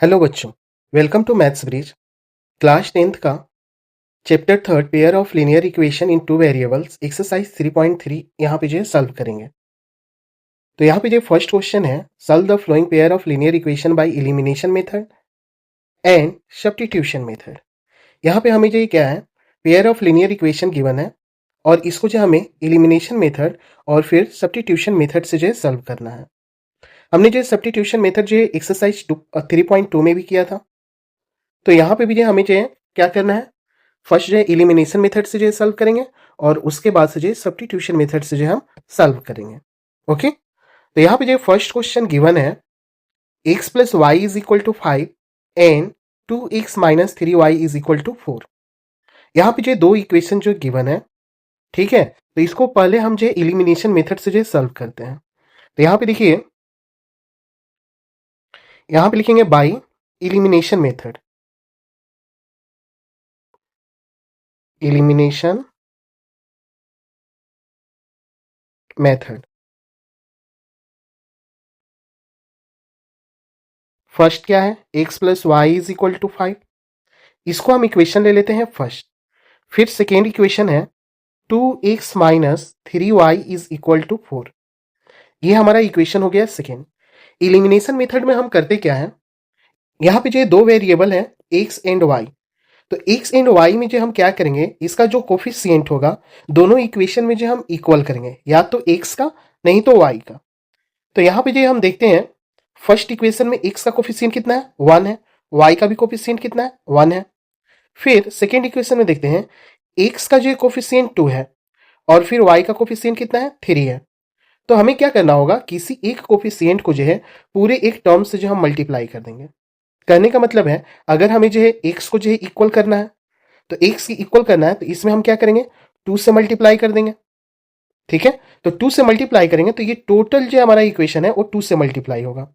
Hello बच्चों, welcome to maths bridge. Class 10th का chapter 3 pair of linear equation in two variables exercise 3.3 यहाँ पे जो है सॉल्व करेंगे। तो यहाँ पे जो फर्स्ट क्वेश्चन है, solve the flowing pair of linear equation by elimination method and substitution method. यहाँ पे हमें जो क्या है, pair of linear equation given है और इसको जो हमें एलिमिनेशन मेथड और फिर सब्स्टिट्यूशन मेथड से जो है सॉल्व करना है। हमने जो सब्स्टिट्यूशन मेथड जो है एक्सरसाइज 3.2 में भी किया था। तो यहाँ पे भी जो हमें जो है क्या करना है, फर्स्ट जो है एलिमिनेशन मेथड से जो है सॉल्व करेंगे और उसके बाद से जो है सब्स्टिट्यूशन मेथड से जो है हम सॉल्व करेंगे। ओके, तो यहाँ पे जो फर्स्ट क्वेश्चन गिवन है, x plus y is equal to 5 and 2x minus 3y is equal to 4। यहाँ पे जो दो इक्वेशन जो गिवन है, ठीक है, तो इसको पहले हम जो एलिमिनेशन मेथड से जो सॉल्व करते हैं। तो यहाँ पे देखिए, यहाँ पे लिखेंगे by elimination method, elimination method. First क्या है, x plus y is equal to 5, इसको हम इक्वेशन ले लेते हैं फर्स्ट। फिर सेकेंड इक्वेशन है 2x minus 3y is equal to 4, ये हमारा इक्वेशन हो गया सेकेंड। एलिमिनेशन मेथड में हम करते क्या है, यहाँ पे जो दो वेरिएबल है x एंड y, तो x एंड y में जो हम क्या करेंगे, इसका जो कोफिशिएंट होगा दोनों इक्वेशन में जो हम इक्वल करेंगे, या तो x का नहीं तो y का। तो यहाँ पे जो हम देखते हैं, फर्स्ट इक्वेशन में x का कोफिशिएंट कितना है, 1 है, y का भी कोफिशिएंट कितना है, 1 है। फिर सेकेंड इक्वेशन में देखते हैं, x का जो कोफिशिएंट 2 है और फिर y का कोफिशिएंट कितना है, 3 है। तो हमें क्या करना होगा, किसी एक कोफिशिएंट को जो है पूरे एक टर्म से जो हम मल्टीप्लाई कर देंगे। करने का मतलब है, अगर हमें जो है x को जो है इक्वल करना है, तो x की इक्वल करना है, तो इसमें हम क्या करेंगे, 2 से मल्टीप्लाई कर देंगे। ठीक है, तो 2 से मल्टीप्लाई करेंगे तो ये टोटल जो हमारा इक्वेशन है वो 2 से मल्टीप्लाई होगा।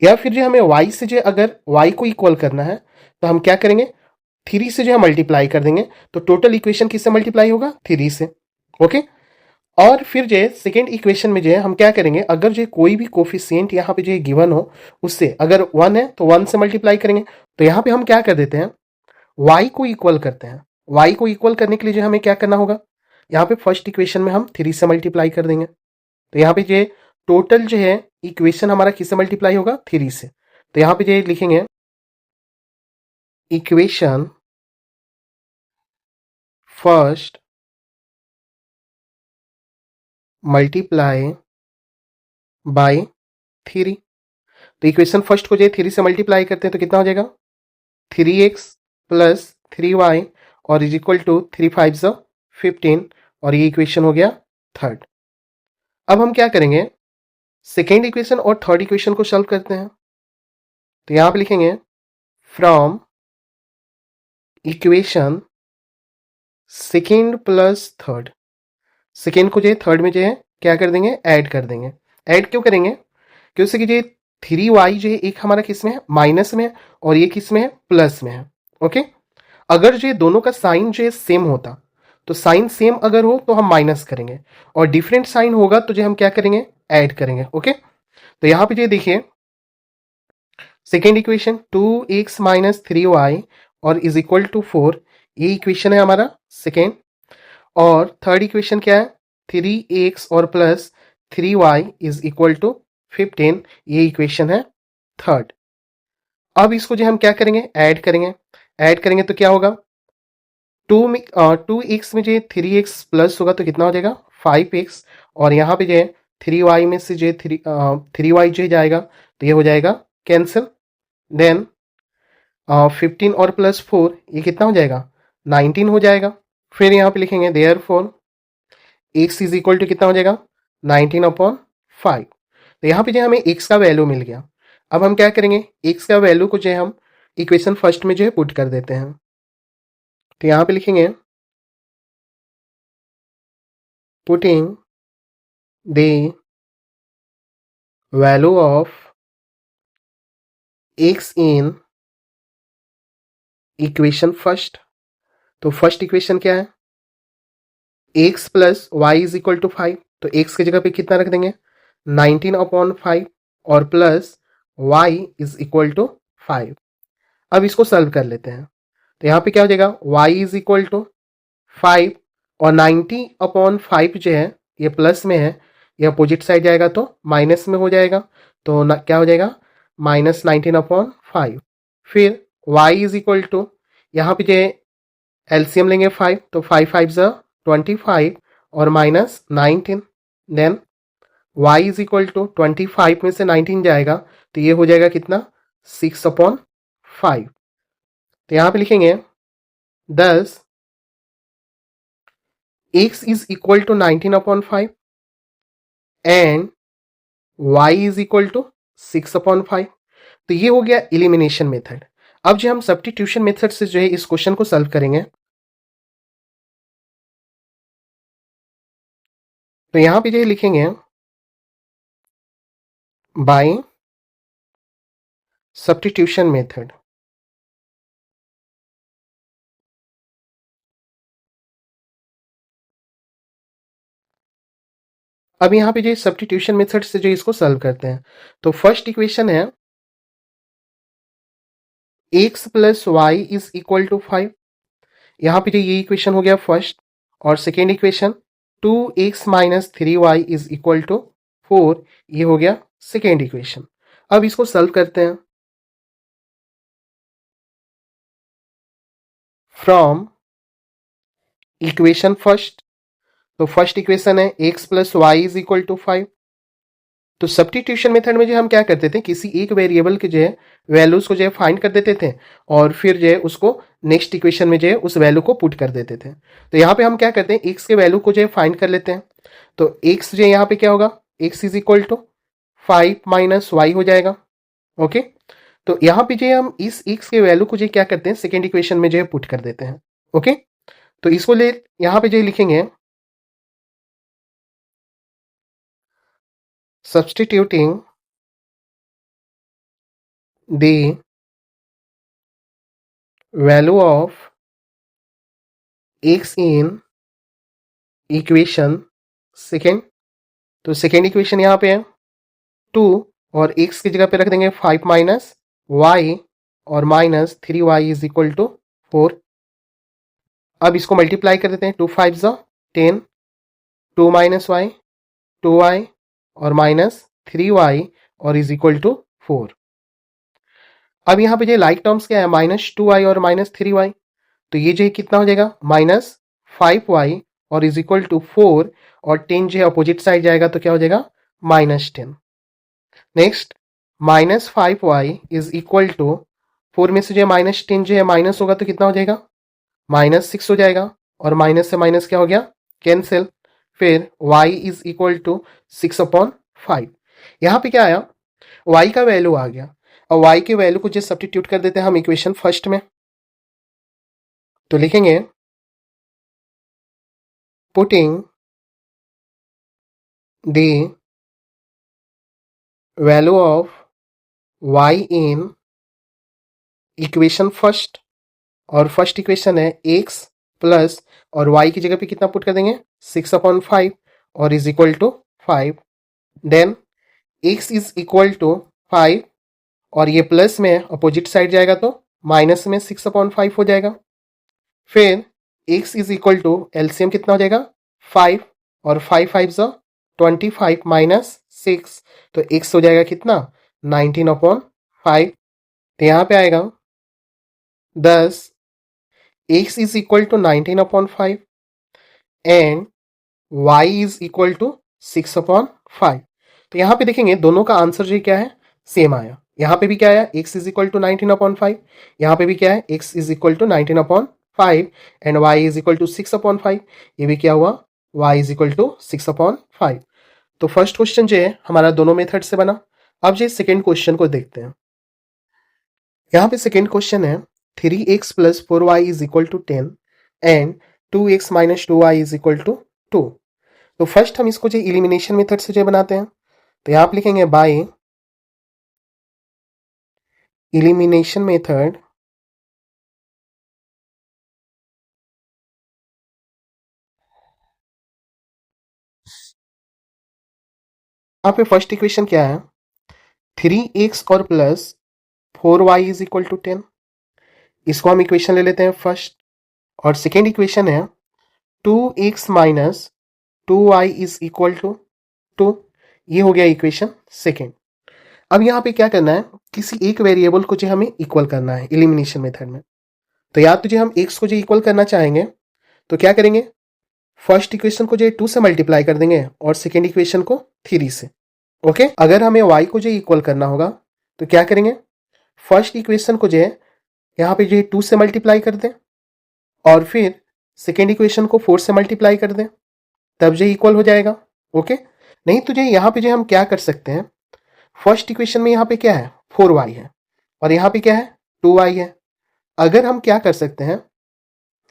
या फिर जो हमें y से जो अगर y को इक्वल करना है, तो हम क्या करेंगे, 3 से जो है मल्टीप्लाई कर देंगे, तो टोटल इक्वेशन किससे मल्टीप्लाई होगा, 3 से। ओके, और फिर जो है सेकेंड इक्वेशन में जो है हम क्या करेंगे, अगर जो कोई भी कोफिशिएंट यहाँ पे जो है गिवन हो, उससे अगर 1 है तो 1 से मल्टीप्लाई करेंगे। तो यहाँ पे हम क्या कर देते हैं, y को इक्वल करते हैं। y को इक्वल करने के लिए जो हमें क्या करना होगा, यहाँ पे फर्स्ट इक्वेशन में हम 3 से मल्टीप्लाई कर देंगे। तो यहाँ पे जो टोटल जो है इक्वेशन हमारा किससे मल्टीप्लाई होगा, 3 से। तो यहाँ पे जो लिखेंगे इक्वेशन फर्स्ट मल्टीप्लाई बाय 3। तो इक्वेशन फर्स्ट को जो 3 से मल्टीप्लाई करते हैं तो कितना हो जाएगा, 3x प्लस 3y और इज इक्वल टू 3 5 15, और ये इक्वेशन हो गया थर्ड। अब हम क्या करेंगे, सेकेंड इक्वेशन और थर्ड इक्वेशन को सॉल्व करते हैं। तो यहां पे लिखेंगे from equation second plus third, second को जो है थर्ड में जो है क्या कर देंगे, ऐड कर देंगे। ऐड क्यों करेंगे, क्योंकि जो 3y जो है एक हमारा किस में है, माइनस में है, और ये किस में है, प्लस में है। ओके, अगर जो दोनों का साइन जो है सेम होता, तो साइन सेम अगर हो तो हम माइनस करेंगे, और डिफरेंट साइन होगा तो जो हम क्या करेंगे, ऐड करेंगे। ओके, तो यहां पे जो देखिए second equation 2x minus 3y और इज इक्वल टू 4, ये इक्वेशन है हमारा सेकेंड। और थर्ड इक्वेशन क्या है, 3x और plus 3y is equal to 15, ये इक्वेशन है थर्ड। अब इसको जो हम क्या करेंगे, ऐड करेंगे। ऐड करेंगे तो क्या होगा, 2x में जो 3x प्लस होगा तो कितना हो जाएगा, 5x, और यहाँ पे जो है 3y में से जो 3y जो जाएगा तो ये हो जाएगा कैंसिल। देन 15 और प्लस 4, ये कितना हो जाएगा, 19 हो जाएगा। फिर यहाँ पे लिखेंगे therefore x is equal to कितना हो जाएगा, 19/5। तो यहाँ पे जो हमें x का वैल्यू मिल गया। अब हम क्या करेंगे, x का वैल्यू को जो है हम इक्वेशन फर्स्ट में जो है पुट कर देते हैं। तो यहाँ पे लिखेंगे putting the value of x in equation first. तो फर्स्ट इक्वेशन क्या है, x plus y is equal to 5, तो x की जगह पे कितना रख देंगे, 19/5, और plus y is equal to 5। अब इसको सॉल्व कर लेते हैं। तो यहाँ पे क्या हो जाएगा, y इज इक्वल टू 5 और 90/5 जो है ये प्लस में है, ये अपोजिट साइड जाएगा तो माइनस में हो जाएगा। तो क्या हो जाएगा, -19/5। फिर y इज इक्वल टू, यहाँ पे जो है एलसीएम लेंगे 5, तो 5 5 ज़ा 25 और -19। Then y is equal to 25 में से 19 जाएगा तो ये हो जाएगा कितना, 6/5। तो यहाँ पे लिखेंगे 10 x is equal to 19/5 and y is equal to 6/5। तो ये हो गया एलिमिनेशन मेथड। अब जो हम सब्स्टिट्यूशन मेथड से जो है इस क्वेश्चन को सॉल्व करेंगे, तो यहां पे जो लिखेंगे बाय सब्स्टिट्यूशन मेथड। अब यहाँ पे जो सब्स्टिट्यूशन मेथड से जो इसको सॉल्व करते हैं, तो फर्स्ट इक्वेशन है x plus y is equal to 5। यहाँ पे जो ये इक्वेशन हो गया फर्स्ट, और second equation 2x minus 3y is equal to 4, ये हो गया सेकेंड इक्वेशन। अब इसको सॉल्व करते हैं फ्रॉम इक्वेशन फर्स्ट। तो फर्स्ट इक्वेशन है x plus y is equal to 5। तो सब्स्टिट्यूशन मेथड में जो हम क्या करते थे, किसी एक वेरिएबल के जो है वैल्यूज को जो है फाइंड कर देते थे और फिर जो है उसको नेक्स्ट इक्वेशन में जो है उस वैल्यू को पुट कर देते थे। तो यहाँ पे हम क्या करते हैं, x के वैल्यू को जो है फाइंड कर लेते हैं। तो x जो है यहाँ पे क्या होगा, x is equal to 5 minus y हो जाएगा। ओके, तो यहाँ पे जो है हम इस x के वैल्यू को जो है क्या करते हैं, सेकेंड इक्वेशन में जो है पुट कर देते हैं। ओके, तो इसको ले यहाँ पे जो लिखेंगे substituting the value of x in equation second. तो सेकेंड इक्वेशन यहाँ पे है 2 और x की जगह पे रख देंगे 5 माइनस वाई और -3y इज इक्वल टू 4। अब इसको मल्टीप्लाई कर देते हैं, 2 5 ज़ा 10, 2 माइनस वाई 2y और -3y और इज इक्वल टू 4। अब यहाँ पे जो लाइक टर्म्स क्या है, -2y और -3y, तो ये जो है कितना हो जाएगा, -5y और इज इक्वल टू 4, और 10 जो है अपोजिट साइड जाएगा तो क्या हो जाएगा, -10। Next -5y is equal to 4 में से जो है -10 जो है माइनस होगा तो कितना हो जाएगा, -6 हो जाएगा, और माइनस से माइनस क्या हो गया, कैंसिल। फिर y इज इक्वल टू 6/5। यहाँ पे क्या आया, y का वैल्यू आ गया। और y के वैल्यू को जो सब्स्टिट्यूट कर देते हैं हम इक्वेशन फर्स्ट में, तो लिखेंगे putting the value of y in equation first, और फर्स्ट इक्वेशन है x प्लस, और y की जगह पे कितना पुट कर देंगे, 6/5 और is equal to 5। Then x is equal to 5 और ये प्लस में अपोजिट साइड जाएगा तो माइनस में 6/5 हो जाएगा। फिर x is equal to LCM कितना हो जाएगा, 5 और 5 5 ज़ा 25 माइनस 6, तो x हो जाएगा कितना, 19/5। तो यहाँ पे आएगा 10 x is equal to 19/5 and y is equal to 6/5। तो यहाँ पे देखेंगे दोनों का आंसर जो क्या है, सेम आया। यहाँ पे भी क्या आया, x इज इक्वल टू 19/5, यहाँ पे भी क्या है, x is equal to 19/5 and y is equal to 6/5, ये भी क्या हुआ, y इज इक्वल टू 6/5। तो फर्स्ट क्वेश्चन जो है हमारा दोनों मेथड से बना। अब जो सेकेंड क्वेश्चन को देखते हैं। यहाँ पे सेकेंड क्वेश्चन है 3x plus 4y is equal to 10 and 2x minus 2y is equal to 2। तो फर्स्ट हम इसको जो इलिमिनेशन मेथड से जो बनाते हैं, तो यहाँ पे लिखेंगे बाय इलिमिनेशन मेथड यहाँ पे फर्स्ट इक्वेशन क्या है, 3x और plus 4y is equal to 10। इसको हम इक्वेशन ले लेते हैं फर्स्ट, और सेकेंड इक्वेशन है 2x minus 2y is equal to 2। ये हो गया इक्वेशन सेकेंड। अब यहाँ पे क्या करना है, किसी एक वेरिएबल को जो हमें इक्वल करना है एलिमिनेशन मेथड में। तो या तो जो हम x को जो इक्वल करना चाहेंगे तो क्या करेंगे, फर्स्ट इक्वेशन को जो 2 से मल्टीप्लाई कर देंगे और सेकेंड इक्वेशन को 3 से। ओके, अगर हमें y को जो इक्वल करना होगा तो क्या करेंगे, फर्स्ट इक्वेशन को जो है यहाँ पे जो है 2 से मल्टीप्लाई कर दें और फिर सेकेंड इक्वेशन को 4 से मल्टीप्लाई कर दें, तब जो इक्वल हो जाएगा। ओके, नहीं तो जो यहाँ पे जो हम क्या कर सकते हैं, फर्स्ट इक्वेशन में यहाँ पे क्या है 4y है और यहाँ पे क्या है 2y है। अगर हम क्या कर सकते हैं,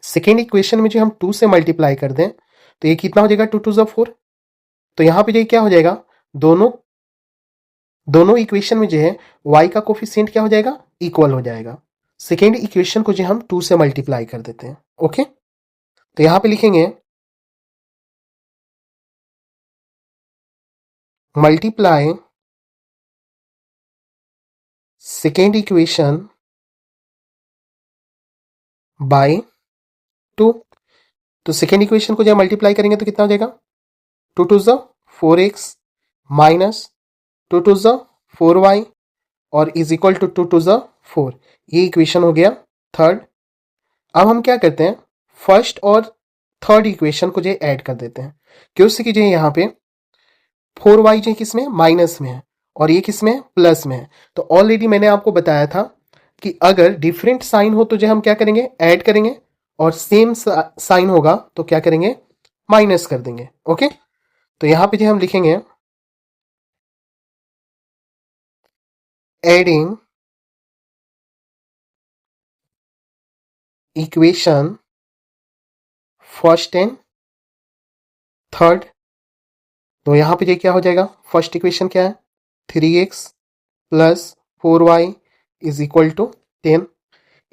सेकेंड इक्वेशन में जो हम 2 से मल्टीप्लाई कर दें तो ये कितना हो जाएगा 2 2 4। तो यहाँ पे जो क्या हो जाएगा, दोनों इक्वेशन में जो है y का कोफिशिएंट क्या हो जाएगा, इक्वल हो जाएगा। सेकेंड इक्वेशन को जो हम 2 से मल्टीप्लाई कर देते हैं। ओके, तो यहाँ पे लिखेंगे मल्टीप्लाई सेकेंड इक्वेशन बाय 2। तो सेकेंड इक्वेशन को जब मल्टीप्लाई करेंगे तो कितना हो जाएगा, 2 2 4x माइनस 2 2 4y और इज इक्वल टू 2 2 4। ये इक्वेशन हो गया थर्ड। अब हम क्या करते हैं, फर्स्ट और थर्ड इक्वेशन को जो ऐड कर देते हैं, क्योंकि कि जो यहाँ पे 4y जो किस में माइनस में है और ये किस में प्लस में है। तो ऑलरेडी मैंने आपको बताया था कि अगर डिफरेंट साइन हो तो जो हम क्या करेंगे, ऐड करेंगे, और सेम साइन होगा तो क्या करेंगे, माइनस कर देंगे। ओके, तो यहां पे जो हम लिखेंगे adding equation first and third. तो यहां पे जो क्या हो जाएगा, फर्स्ट इक्वेशन क्या है 3x plus 4y is equal to 10।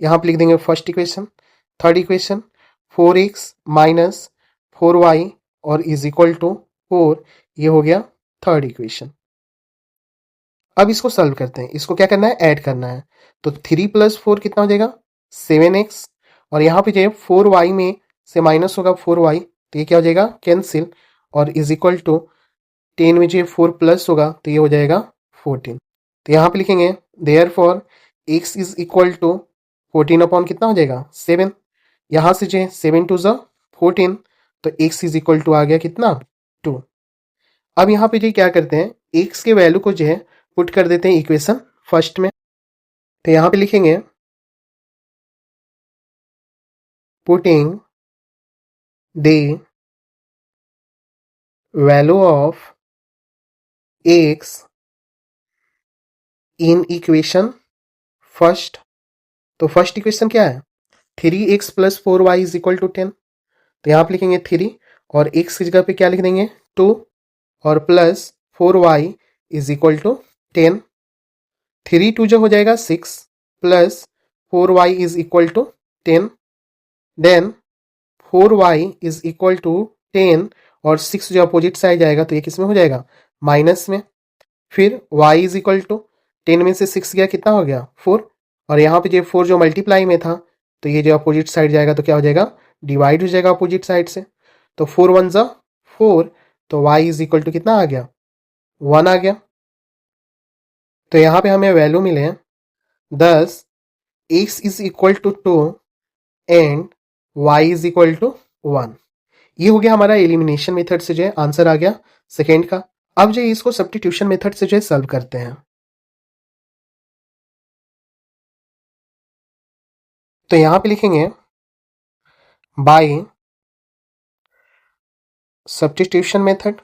यहां पे लिख देंगे first equation. Third equation 4x minus 4y और इज इक्वल टू 4। ये हो गया थर्ड इक्वेशन। अब इसको सॉल्व करते हैं, इसको क्या करना है, ऐड करना है। तो 3 प्लस 4 कितना हो जाएगा 7x, और यहाँ पे जो है 4y में से माइनस होगा 4y, तो ये क्या हो जाएगा कैंसिल, और इज इक्वल टू 10 में जो 4 प्लस होगा तो ये हो जाएगा 14। तो यहाँ पे लिखेंगे therefore x is equal to 14 upon कितना हो जाएगा 7। यहाँ से जो है 7 2 14, तो x इज इक्वल टू आ गया कितना 2। अब यहाँ पे जो क्या करते हैं, x के वैल्यू को जो है पुट कर देते हैं इक्वेशन फर्स्ट में। तो यहाँ पे लिखेंगे putting the value of x in equation first. तो फर्स्ट इक्वेशन क्या है 3x plus 4y is equal to 10। तो यहाँ पे लिखेंगे 3 और x की जगह पे क्या लिख देंगे 2 और plus 4y is equal to 10। 3 2 जो हो जाएगा 6 plus 4y is equal to 10। Then 4y is equal to 10 और 6 जो अपोजिट साइड जाएगा तो ये किस में हो जाएगा माइनस में। फिर y इज इक्वल टू 10 में से 6 गया कितना हो गया 4, और यहाँ पे जो 4 जो मल्टीप्लाई में था तो ये जो अपोजिट साइड जाएगा तो क्या हो जाएगा डिवाइड हो जाएगा अपोजिट साइड से। तो 4 1 4, तो y इज इक्वल टू कितना आ गया 1 आ गया। तो यहाँ पे हमें वैल्यू मिले हैं 10, x is equal to 2 and y is equal to 1। ये हो गया हमारा एलिमिनेशन मेथड से जो है आंसर आ गया सेकेंड का। अब जो इसको सब्स्टिट्यूशन मेथड से जो है सॉल्व करते हैं। तो यहां पे लिखेंगे बाय सब्स्टिट्यूशन मेथड।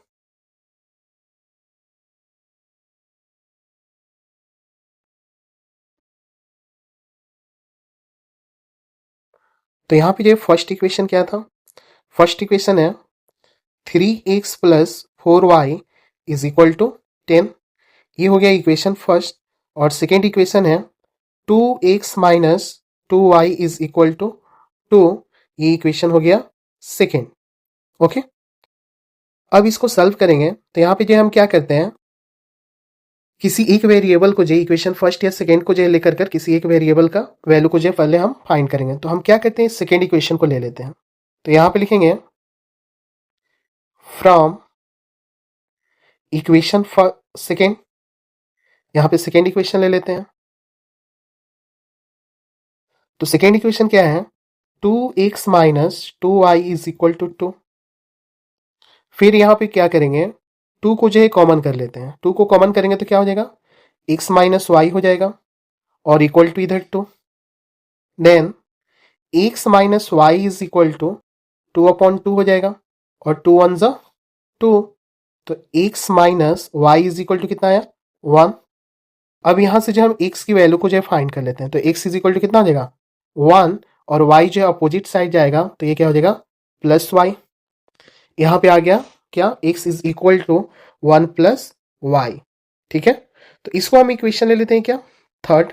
तो यहां पे जो फर्स्ट इक्वेशन क्या था, फर्स्ट इक्वेशन है 3x plus 4y is equal to 10। ये हो गया इक्वेशन फर्स्ट। और सेकेंड इक्वेशन है 2x minus 2y is equal to 2। ये इक्वेशन हो गया सेकेंड। ओके, अब इसको सॉल्व करेंगे तो यहाँ पे जो हम क्या करते हैं, किसी एक वेरिएबल को जो इक्वेशन फर्स्ट या सेकेंड को जो लेकर कर किसी एक वेरिएबल का वैल्यू को जो पहले हम फाइंड करेंगे। तो हम क्या करते हैं, सेकेंड इक्वेशन को ले लेते हैं। तो यहां पे लिखेंगे फ्रॉम इक्वेशन सेकेंड, यहां पे सेकेंड इक्वेशन ले लेते हैं। तो सेकेंड इक्वेशन क्या है, 2x minus 2y is equal to 2। फिर यहां पे क्या करेंगे, 2 को जो है कॉमन कर लेते हैं। 2 को कॉमन करेंगे तो क्या हो जाएगा, x माइनस वाई हो जाएगा और इक्वल टू इधर 2। Then x minus y is equal to 2/2 हो जाएगा और 2 1 ज़ा 2। तो x minus y is equal to कितना आया, 1। अब यहां से जो हम x की वैल्यू को जो फाइंड कर लेते हैं, तो x इज इक्वल टू कितना हो जाएगा, 1, और y जो है अपोजिट साइड जाएगा तो ये क्या हो जाएगा, प्लस वाई। यहां पे आ गया क्या, x is equal to 1 plus y. ठीक है, तो इसको हम इक्वेशन ले लेते हैं क्या, थर्ड।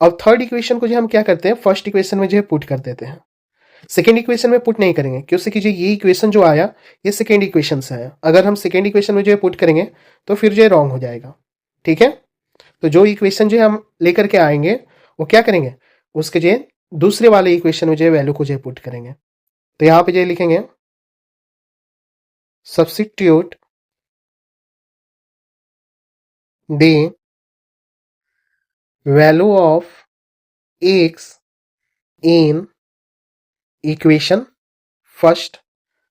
अब थर्ड इक्वेशन को जो हम क्या करते हैं, फर्स्ट इक्वेशन में जो है पुट कर देते हैं। सेकेंड इक्वेशन में पुट नहीं करेंगे, क्योंकि कि जो ये इक्वेशन जो आया ये सेकेंड इक्वेशन से आया। अगर हम सेकेंड इक्वेशन में जो है पुट करेंगे तो फिर जो है रॉन्ग हो जाएगा। ठीक है, तो जो इक्वेशन जो हम लेकर के आएंगे वो क्या करेंगे, उसके जो दूसरे वाले इक्वेशन में जो वैल्यू को जो पुट करेंगे। तो यहां पे जो लिखेंगे substitute the value of x in equation first.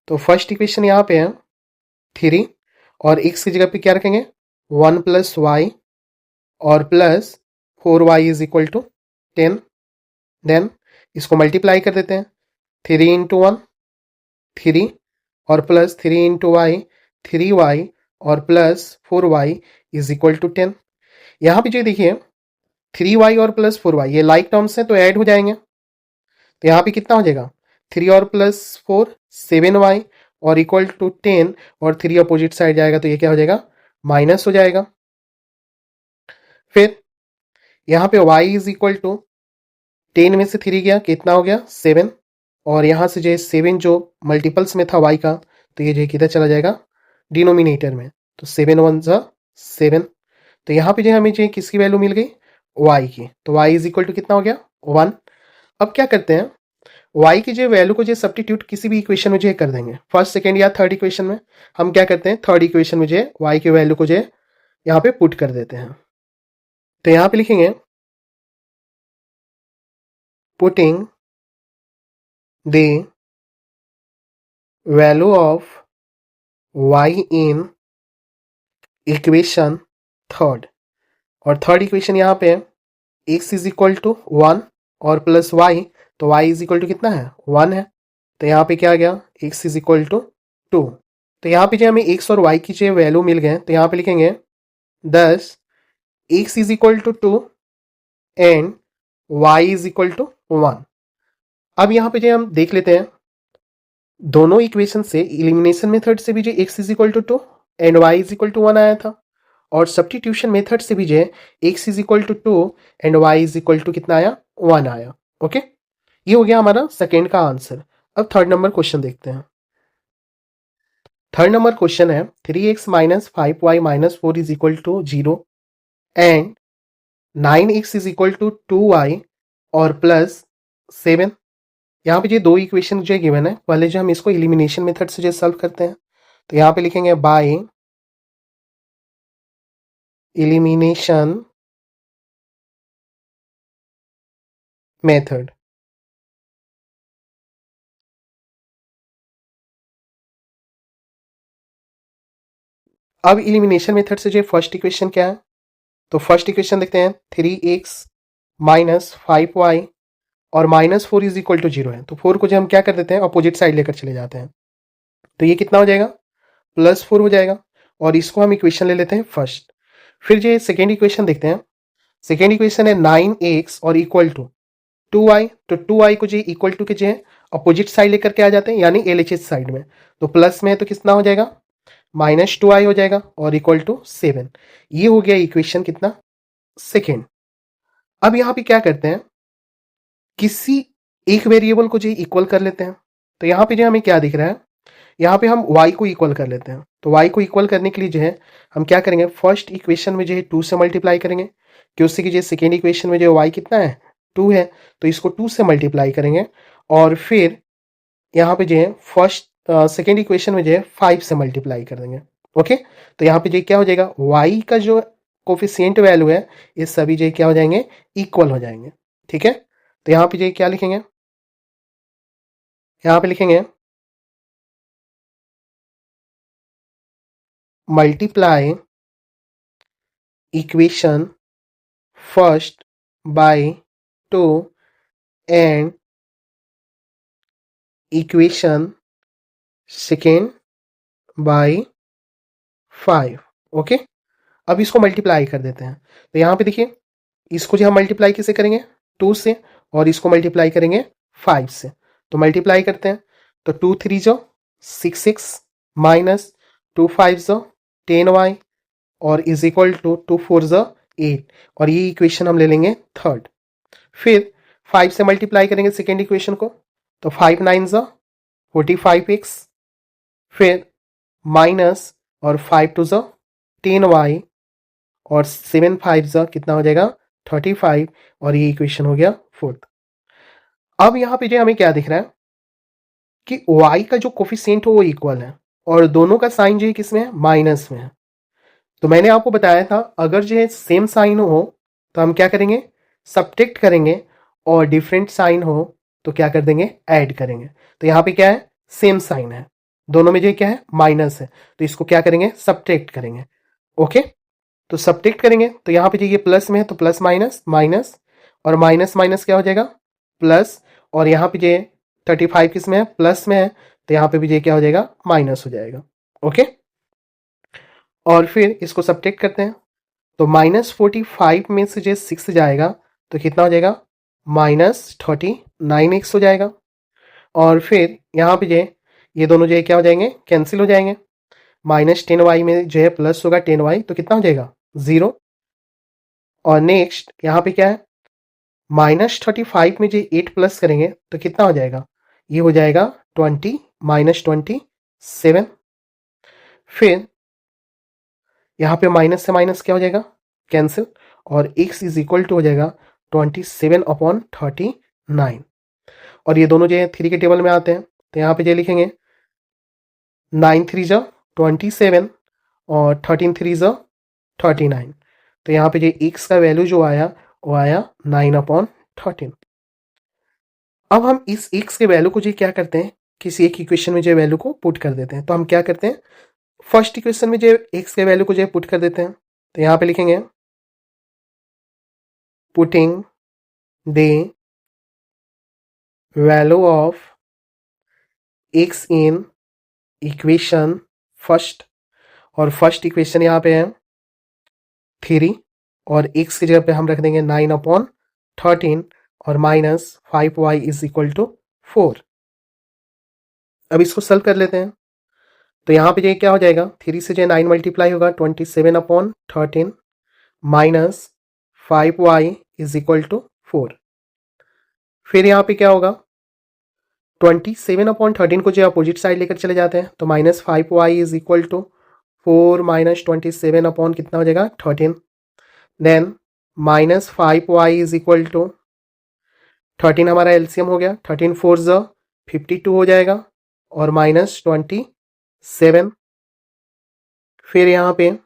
तो फर्स्ट इक्वेशन यहां पे है 3, और x की जगह पे क्या रखेंगे, 1 प्लस वाई और plus 4y is equal to 10। Then इसको मल्टीप्लाई कर देते हैं, 3 इंटू 1 3 और प्लस 3 इंटू वाई 3y और plus 4y is equal to 10। यहां पे जो देखिए 3y और प्लस 4y ये लाइक टर्म्स है तो ऐड हो जाएंगे। तो यहां पे कितना हो जाएगा, 3 और प्लस 4 7y और इक्वल टू 10, और 3 अपोजिट साइड जाएगा तो ये क्या हो जाएगा, माइनस हो जाएगा। फिर यहां पे y इज इक्वल टू 10 में से 3 गया कितना हो गया, 7, और यहां से जो है 7 जो मल्टीपल्स में था y का तो ये जो है किधर चला जाएगा, डिनोमिनेटर में। तो 7 1 ज़ा 7। तो यहां पे जो हमें जो किसकी वैल्यू मिल गई, y की। तो y इज इक्वल टू कितना हो गया, 1। अब क्या करते हैं, y की जो वैल्यू को जो सब्स्टिट्यूट किसी भी इक्वेशन में जो कर देंगे, फर्स्ट सेकेंड या थर्ड इक्वेशन में। हम क्या करते हैं, थर्ड इक्वेशन में जो y की वैल्यू को जो यहाँ पे पुट कर देते हैं। तो यहां पे लिखेंगे putting the value of y in equation third. और थर्ड इक्वेशन यहाँ पे x इज इक्वल टू 1 और प्लस y, तो y इज इक्वल टू कितना है, 1 है। तो यहाँ पे क्या आ गया, x इज इक्वल टू 2। तो यहाँ पे जो हमें x और y की जो वैल्यू मिल गए, तो यहाँ पे लिखेंगे 10 x is equal to 2 and y is equal to 1। अब यहाँ पे जो हम देख लेते हैं, दोनों इक्वेशन से इलिमिनेशन मेथड से भी जो x is equal to 2 and y is equal to 1 आया था, और सब्स्टिट्यूशन मेथड से भी जो है x is equal to 2 and y is equal to कितना आया, 1 आया। ओके, ये हो गया हमारा सेकेंड का आंसर। अब थर्ड नंबर क्वेश्चन देखते हैं। थर्ड नंबर क्वेश्चन है 3x minus 5y minus 4 is equal to 0 and 9x is equal to 2y और प्लस 7। यहाँ पे जो दो इक्वेशन जो गिवन है, पहले जो हम इसको इलिमिनेशन मेथड से जो सॉल्व करते हैं, तो यहाँ पे लिखेंगे बाय इलिमिनेशन मेथड। अब इलिमिनेशन मेथड से जो फर्स्ट इक्वेशन क्या है, तो फर्स्ट इक्वेशन देखते हैं 3x माइनस 5y और माइनस 4 इज इक्वल टू 0 है। तो 4 को जो हम क्या कर देते हैं, अपोजिट साइड लेकर चले जाते हैं, तो ये कितना हो जाएगा, +4 हो जाएगा। और इसको हम इक्वेशन ले लेते हैं फर्स्ट। फिर जो सेकेंड इक्वेशन देखते हैं, सेकेंड इक्वेशन है 9x और इक्वल टू 2y। तो 2y को जो इक्वल टू के जो है अपोजिट साइड लेकर के आ जाते हैं, यानी LHS साइड में। तो प्लस में है तो कितना हो जाएगा, -2y हो जाएगा और इक्वल टू 7। ये हो गया इक्वेशन कितना, सेकेंड। अब यहां पे क्या करते हैं, किसी एक वेरिएबल को जो इक्वल कर लेते हैं। तो यहां पे जो हमें क्या दिख रहा है, यहाँ पे हम y को इक्वल कर लेते हैं। तो y को इक्वल करने के लिए जो है हम क्या करेंगे, फर्स्ट इक्वेशन में जो है 2 से मल्टीप्लाई करेंगे, कि उससे कि जो सेकेंड इक्वेशन में जो y कितना है 2 है, तो इसको 2 से मल्टीप्लाई करेंगे। और फिर यहाँ पे जो है फर्स्ट सेकेंड इक्वेशन में जो है 5 से मल्टीप्लाई कर देंगे। ओके, तो यहाँ पे जो क्या हो जाएगा, y का जो कोफिशिएंट वैल्यू है ये सभी जो क्या हो जाएंगे, इक्वल हो जाएंगे। ठीक है, तो यहाँ पे जो क्या लिखेंगे, यहाँ पे लिखेंगे multiply equation first by 2 and equation second by 5। Okay, अब इसको मल्टीप्लाई कर देते हैं। तो यहाँ पे देखिए, इसको जो हम मल्टीप्लाई किसे करेंगे, 2 से, और इसको मल्टीप्लाई करेंगे 5 से। तो मल्टीप्लाई करते हैं, तो 2 3 जो 6 माइनस 2 5 जो 10y और इज इक्वल टू 2 4 जो 8, और ये इक्वेशन हम ले लेंगे थर्ड। फिर 5 से मल्टीप्लाई करेंगे सेकेंड इक्वेशन को, तो 5 9 जो 45x, फिर माइनस और 5 2 जो 10y और 7 5 जो कितना हो जाएगा 35, और ये इक्वेशन हो गया फोर्थ। अब यहाँ पे जो हमें क्या दिख रहा है कि y का जो कोफिशिएंट हो वो इक्वल है, और दोनों का साइन जो है किसमें है, माइनस में है। तो मैंने आपको बताया था अगर जो है सेम साइन हो तो हम क्या करेंगे, सब्ट्रैक्ट करेंगे, और डिफरेंट साइन हो तो क्या कर देंगे, ऐड करेंगे। तो यहाँ पे क्या है, सेम साइन है, दोनों में जो क्या है, माइनस है, तो इसको क्या करेंगे, सब्ट्रैक्ट करेंगे। ओके, तो सब्ट्रैक्ट करेंगे, तो यहाँ पे जो ये प्लस में है तो प्लस माइनस माइनस, और माइनस माइनस क्या हो जाएगा, प्लस, और यहाँ पे जो 35 किस में है, प्लस में है, तो यहाँ पे भी ये क्या हो जाएगा, माइनस हो जाएगा। ओके, और फिर इसको सब्ट्रैक्ट करते हैं, तो -45 में से जो 6 जाएगा तो कितना हो जाएगा, -39x हो जाएगा। और फिर यहाँ पे जो है ये दोनों जो है क्या हो जाएंगे, कैंसिल हो जाएंगे। -10y में जो है प्लस होगा 10y, तो कितना हो जाएगा, 0। और नेक्स्ट यहाँ पे क्या है, -35 में जो 8 प्लस करेंगे तो कितना हो जाएगा, ये हो जाएगा 20 -27। फिर यहाँ पे माइनस से माइनस क्या हो जाएगा, कैंसिल, और x इज इक्वल टू हो जाएगा 27/39। और ये दोनों जो है 3 के टेबल में आते हैं, तो यहाँ पे जो लिखेंगे 9 3 जो 27 और 13 3 जो 39। तो यहाँ पे जो x का वैल्यू जो आया वो आया 9/13। अब हम इस x के वैल्यू को जो क्या करते हैं, किसी एक इक्वेशन में जो वैल्यू को पुट कर देते हैं। तो हम क्या करते हैं, फर्स्ट इक्वेशन में जो x के वैल्यू को जो पुट कर देते हैं। तो यहाँ पे लिखेंगे putting the value of x in equation first, और फर्स्ट इक्वेशन यहाँ पे है 3, और x की जगह पे हम रख देंगे 9/13 और -5y इज इक्वल टू 4। अब इसको सॉल्व कर लेते हैं, तो यहाँ पे जो क्या हो जाएगा, 3 से जो 9 मल्टीप्लाई होगा 27/13 -5y इज इक्वल टू 4। फिर यहाँ पे क्या होगा, 27/13 को जो अपोजिट साइड लेकर चले जाते हैं, तो -5y इज इक्वल टू 4 -27 कितना हो जाएगा 13। Then -5y is equal to 13, हमारा एलसीएम हो गया, 13 4 जो 52 हो जाएगा, और -27। फिर यहाँ पे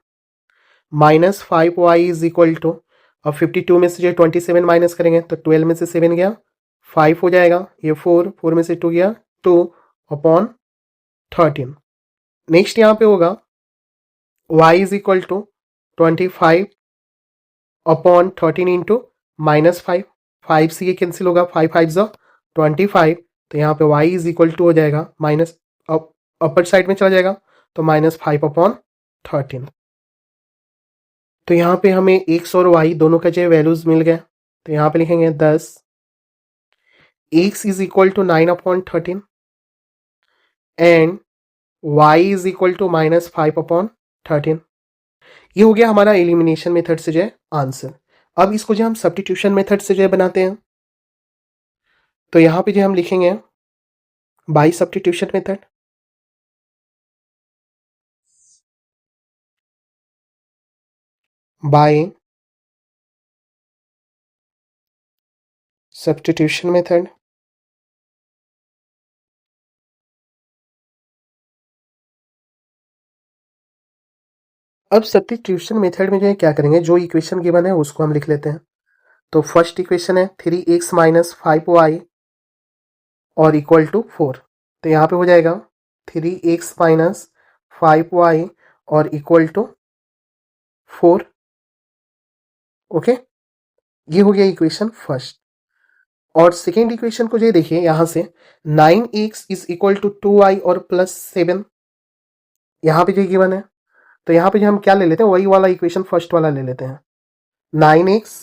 -5y इज इक्वल टू, अब 52 में से जो 27 माइनस करेंगे तो 12 में से 7 गया 5 हो जाएगा, ये 4 में से 2 गया 2/13। नेक्स्ट यहाँ पे होगा y is equal to 25/13 into -5, 5 से ये कैंसिल होगा, 5 5 जो 25, तो यहाँ पे y इज इक्वल टू हो जाएगा माइनस, अपर साइड में चला जाएगा, तो -5/13। तो यहाँ पे हमें x और y दोनों का जो वैल्यूज मिल गए, तो यहाँ पे लिखेंगे 10 x is equal to 9/13 and y is equal to -5/13। ये हो गया हमारा एलिमिनेशन मेथड से जो है आंसर। अब इसको जो हम सब्स्टिट्यूशन मेथड से जो है बनाते हैं, तो यहाँ पे जो हम लिखेंगे by substitution method. By substitution method. अब सब्स्टिट्यूशन मेथड में जो है क्या करेंगे, जो इक्वेशन गिवन है उसको हम लिख लेते हैं। तो फर्स्ट इक्वेशन है 3x माइनस 5y और इक्वल टू 4। तो यहाँ पे हो जाएगा 3x माइनस 5y और इक्वल टू 4। ओके, ये हो गया इक्वेशन फर्स्ट। और सेकेंड इक्वेशन को जो देखिए यहाँ से 9x is equal to 2y और प्लस 7 यहाँ पे जो गिवन है। तो यहाँ पे जो हम क्या ले लेते हैं, वही वाला इक्वेशन फर्स्ट वाला ले लेते हैं। 9x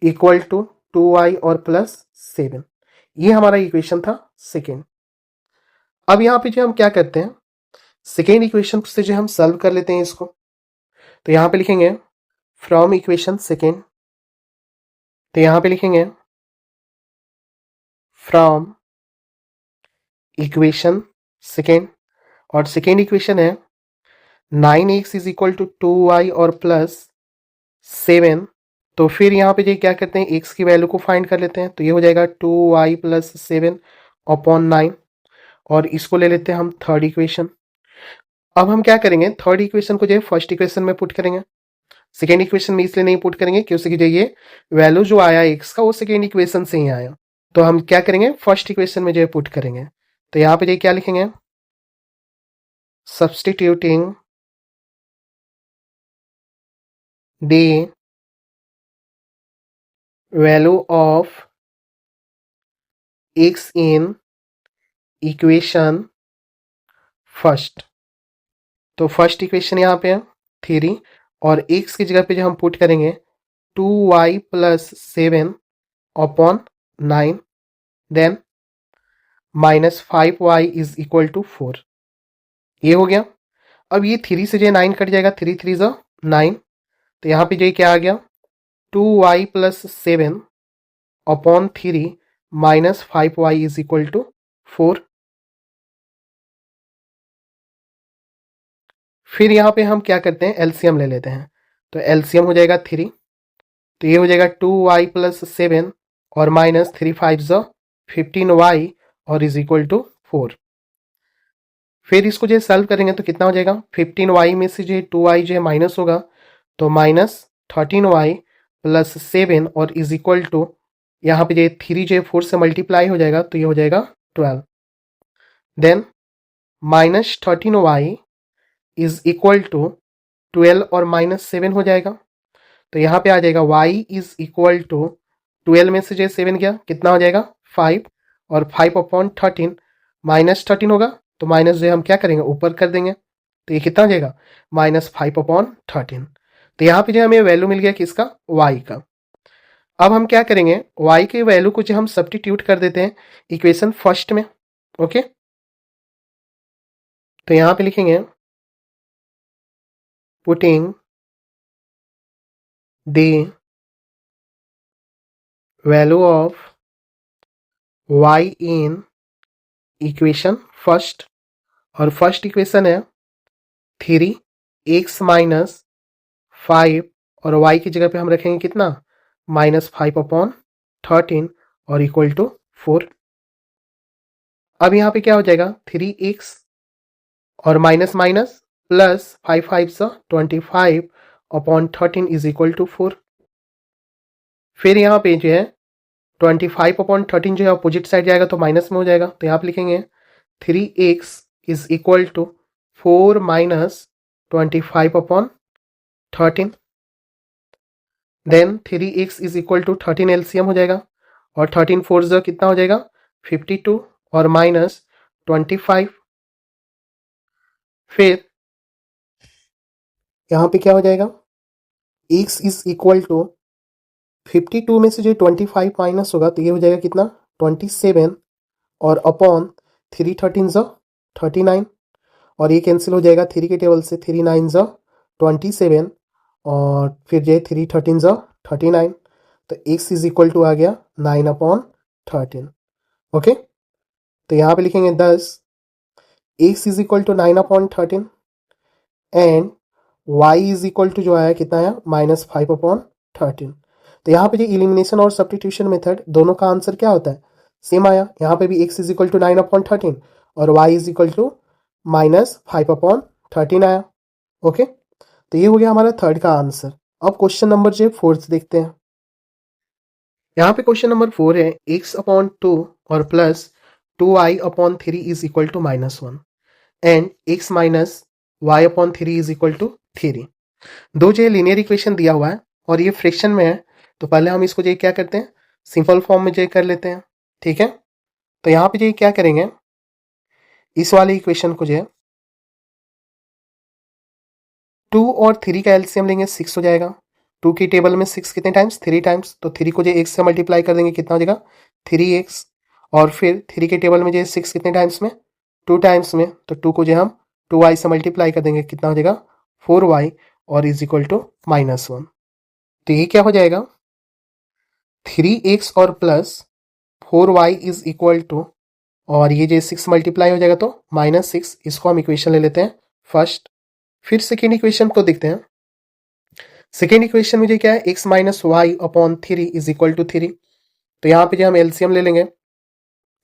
इक्वल टू 2y और प्लस 7, ये हमारा इक्वेशन था सेकेंड। अब यहाँ पे जो हम क्या करते हैं, सेकेंड इक्वेशन से जो हम सॉल्व कर लेते हैं इसको। तो यहाँ पे लिखेंगे फ्रॉम इक्वेशन सेकेंड। तो यहाँ पे लिखेंगे फ्रॉम इक्वेशन सेकेंड, और सेकेंड इक्वेशन है 9x is equal to 2y और प्लस 7। तो फिर यहाँ पे जो क्या करते हैं, x की वैल्यू को फाइंड कर लेते हैं। तो ये हो जाएगा 2y प्लस 7 अपॉन 9, और इसको ले लेते हैं हम थर्ड इक्वेशन। अब हम क्या करेंगे, थर्ड इक्वेशन को जो है फर्स्ट इक्वेशन में पुट करेंगे। सेकेंड इक्वेशन में इसलिए नहीं पुट करेंगे क्योंकि जो ये वैल्यू जो आया x का वो सेकेंड इक्वेशन से ही आया। तो हम क्या करेंगे, फर्स्ट इक्वेशन में जो है पुट करेंगे। तो यहाँ पे जो क्या लिखेंगे, substituting the value of x in equation first. तो फर्स्ट इक्वेशन यहाँ पे है 3, और x की जगह पे जो हम पुट करेंगे 2y plus 7 upon 9, then minus 5y is equal to 4। ये हो गया। अब ये 3 से जो 9 कट जाएगा, 3 3 जो 9। तो यहाँ पे जो क्या आ गया, 2y plus 7 upon 3 minus 5y is equal to 4। फिर यहाँ पे हम क्या करते हैं, एलसीएम ले लेते हैं। तो एलसीएम हो जाएगा 3। तो ये हो जाएगा 2y प्लस 7 और माइनस 3 5 जो 15y और इज इक्वल टू 4। फिर इसको जो सॉल्व करेंगे तो कितना हो जाएगा, 15y में से जो 2y जो है माइनस होगा, तो माइनस 13y प्लस 7 और इज इक्वल टू यहाँ पे जो 3 जो 4 से मल्टीप्लाई हो जाएगा, तो ये हो जाएगा 12। Then minus 13y is equal to 12 और माइनस 7 हो जाएगा। तो यहाँ पे आ जाएगा y इज इक्वल टू 12 में से जो 7 गया, कितना हो जाएगा 5, और 5 अपॉन 13 माइनस 13 होगा, तो माइनस जो हम क्या करेंगे ऊपर कर देंगे। तो ये कितना हो जाएगा, माइनस 5 अपॉन 13। तो यहाँ पे जो हमें वैल्यू मिल गया किसका, y का। अब हम क्या करेंगे, y के वैल्यू को जो हम सब्स्टिट्यूट कर देते हैं इक्वेशन फर्स्ट में। ओके, तो यहाँ पे लिखेंगे putting the value of y in equation first, और फर्स्ट इक्वेशन है 3x माइनस 5, और y की जगह पे हम रखेंगे कितना, माइनस 5 अपॉन 13 और इक्वल टू 4। अब यहाँ पे क्या हो जाएगा, 3x और माइनस माइनस प्लस 5 5 सा 25 अपॉन 13 इज इक्वल टू 4। फिर यहाँ पे जो है 25 अपॉन 13 जो है अपोजिट साइड जाएगा तो माइनस में हो जाएगा। तो यहाँ पे लिखेंगे 3x is equal to 4 minus 25 upon 13। Then 3x is equal to 13 LCM हो जाएगा, और 13 4 जो कितना हो जाएगा 52, और माइनस 25। फिर यहाँ पे क्या हो जाएगा, x इज इक्वल टू 52 में से जो 25 माइनस होगा, तो ये हो जाएगा कितना 27, और अपॉन 3 13 जो 39, और ये कैंसिल हो जाएगा 3 के टेबल से, 3 9 जो 27, और फिर जो 3 13 जो 39। तो x इज इक्वल टू आ गया 9 अपॉन 13। ओके, तो यहाँ पे लिखेंगे 10 x is equal to 9 upon 13 and y is equal to जो आया कितना आया -5/13। तो यहाँ पे जो इलिमिनेशन और सब्स्टिट्यूशन मेथड दोनों का आंसर क्या होता है, सेम आया। यहाँ पे भी x इज इक्वल टू 9/13 और y इज इक्वल टू -5/13 आया। ओके, तो ये हो गया हमारा थर्ड का आंसर। अब क्वेश्चन नंबर जो फोर्थ देखते हैं। यहाँ पे क्वेश्चन नंबर 4 है x/2 और plus 2y/3 is equal to -1 and x minus y/3 is equal to 3। दो जो लीनियर इक्वेशन दिया हुआ है और ये फ्रैक्शन में है, तो पहले हम इसको जो क्या करते हैं, सिंपल फॉर्म में जो कर लेते हैं। ठीक है, तो यहाँ पे जो क्या करेंगे, इस वाले इक्वेशन को जो है 2 और 3 का एलसीएम लेंगे, 6 हो जाएगा। 2 की टेबल में 6 कितने टाइम्स, 3 टाइम्स, तो 3 को जो x से मल्टीप्लाई कर देंगे कितना हो जाएगा 3x, और फिर 3 के टेबल में जो 6 कितने टाइम्स में, 2 टाइम्स में, तो 2 को जो हम 2y से मल्टीप्लाई कर देंगे कितना हो जाएगा 4y और इज इक्वल टू -1। तो ये क्या हो जाएगा 3x और plus 4y is equal to, और ये जो 6 मल्टीप्लाई हो जाएगा तो -6। इसको हम इक्वेशन ले लेते हैं फर्स्ट। फिर सेकेंड इक्वेशन को देखते हैं। सेकेंड इक्वेशन में जो क्या है x minus y/3 is equal to 3। तो यहाँ पे जो हम एलसीएम ले लेंगे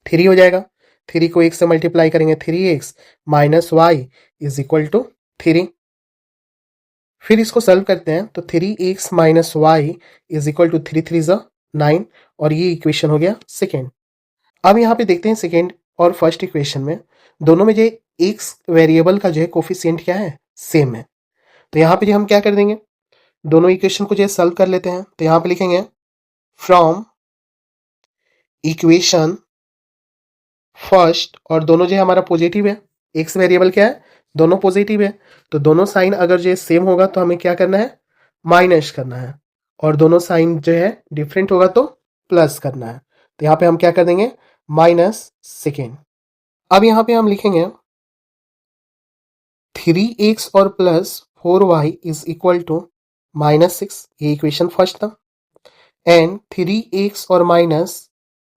3 हो जाएगा, 3 को 1 से मल्टीप्लाई करेंगे 3x minus y is equal to 3। फिर इसको सॉल्व करते हैं तो 3x minus y is equal to 3 3 ज़ा 9, और ये इक्वेशन हो गया सेकेंड। अब यहाँ पे देखते हैं सेकेंड और फर्स्ट इक्वेशन में दोनों में जो एक्स वेरिएबल का जो है कोफिशिएंट क्या है, सेम है। तो यहाँ पे जो हम क्या कर देंगे, दोनों इक्वेशन को जो है सॉल्व कर लेते हैं। तो यहाँ पे लिखेंगे फ्रॉम इक्वेशन फर्स्ट, और दोनों जो है हमारा पॉजिटिव है, एक्स वेरिएबल क्या है, दोनों पॉजिटिव है, तो दोनों साइन अगर जो है सेम होगा तो हमें क्या करना है, माइनस करना है, और दोनों साइन जो है डिफरेंट होगा तो प्लस करना है। तो यहाँ पे हम क्या कर देंगे माइनस सेकेंड। अब यहाँ पे हम लिखेंगे 3x और plus 4y is equal to -6, ये इक्वेशन फर्स्ट था, एंड 3x और minus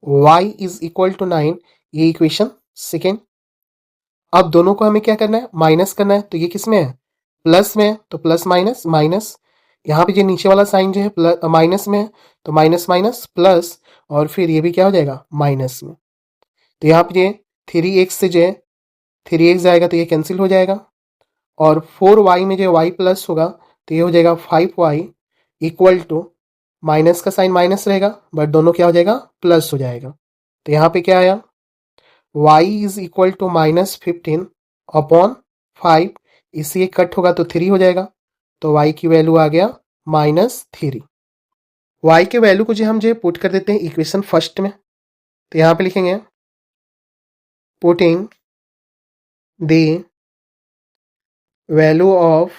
y is equal to 9, ये इक्वेशन सेकेंड। अब दोनों को हमें क्या करना है, माइनस करना है। तो ये किस में है, प्लस में है, तो प्लस माइनस माइनस, यहाँ पे जो नीचे वाला साइन जो है माइनस में है, तो माइनस माइनस प्लस, और फिर ये भी क्या हो जाएगा माइनस में। तो यहाँ पे ये 3x से जो है 3x जाएगा तो ये कैंसिल हो जाएगा, और 4y में जो y प्लस होगा तो ये हो जाएगा 5y इक्वल टू, माइनस का साइन माइनस रहेगा बट दोनों क्या हो जाएगा प्लस हो जाएगा। तो यहाँ पे क्या आया y इज इक्वल टू -15/5, इसी ये कट होगा तो 3 हो जाएगा, तो y की वैल्यू आ गया -3। y के वैल्यू को जो हम जो पुट कर देते हैं इक्वेशन फर्स्ट में। तो यहाँ पे लिखेंगे putting the value of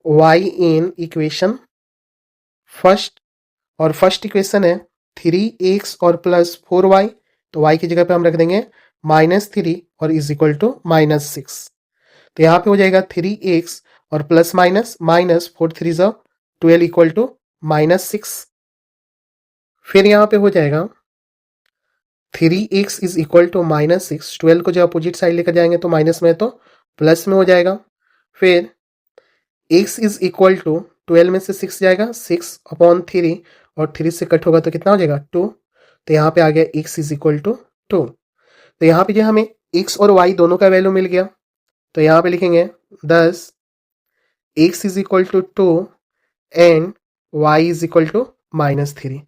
y in equation first, और फर्स्ट इक्वेशन है 3x और प्लस 4y, तो y की जगह पे हम रख देंगे -3 और इज इक्वल टू -6। तो यहाँ पे हो जाएगा 3x और प्लस माइनस माइनस 4 3 ज़ा 12 इक्वल टू -6। फिर यहाँ पे हो जाएगा 3x इज इक्वल टू -6, 12 को जब अपोजिट साइड लेकर जाएंगे तो माइनस में है तो प्लस में हो जाएगा। फिर x इज इक्वल टू 12 में से 6 जाएगा 6/3, और 3 से कट होगा तो कितना हो जाएगा 2। तो यहाँ पे आ गया x इज इक्वल टू 2। तो यहाँ पे जो हमें x और y दोनों का वैल्यू मिल गया, तो यहाँ पे लिखेंगे 10 x is equal to 2 and y is equal to -3।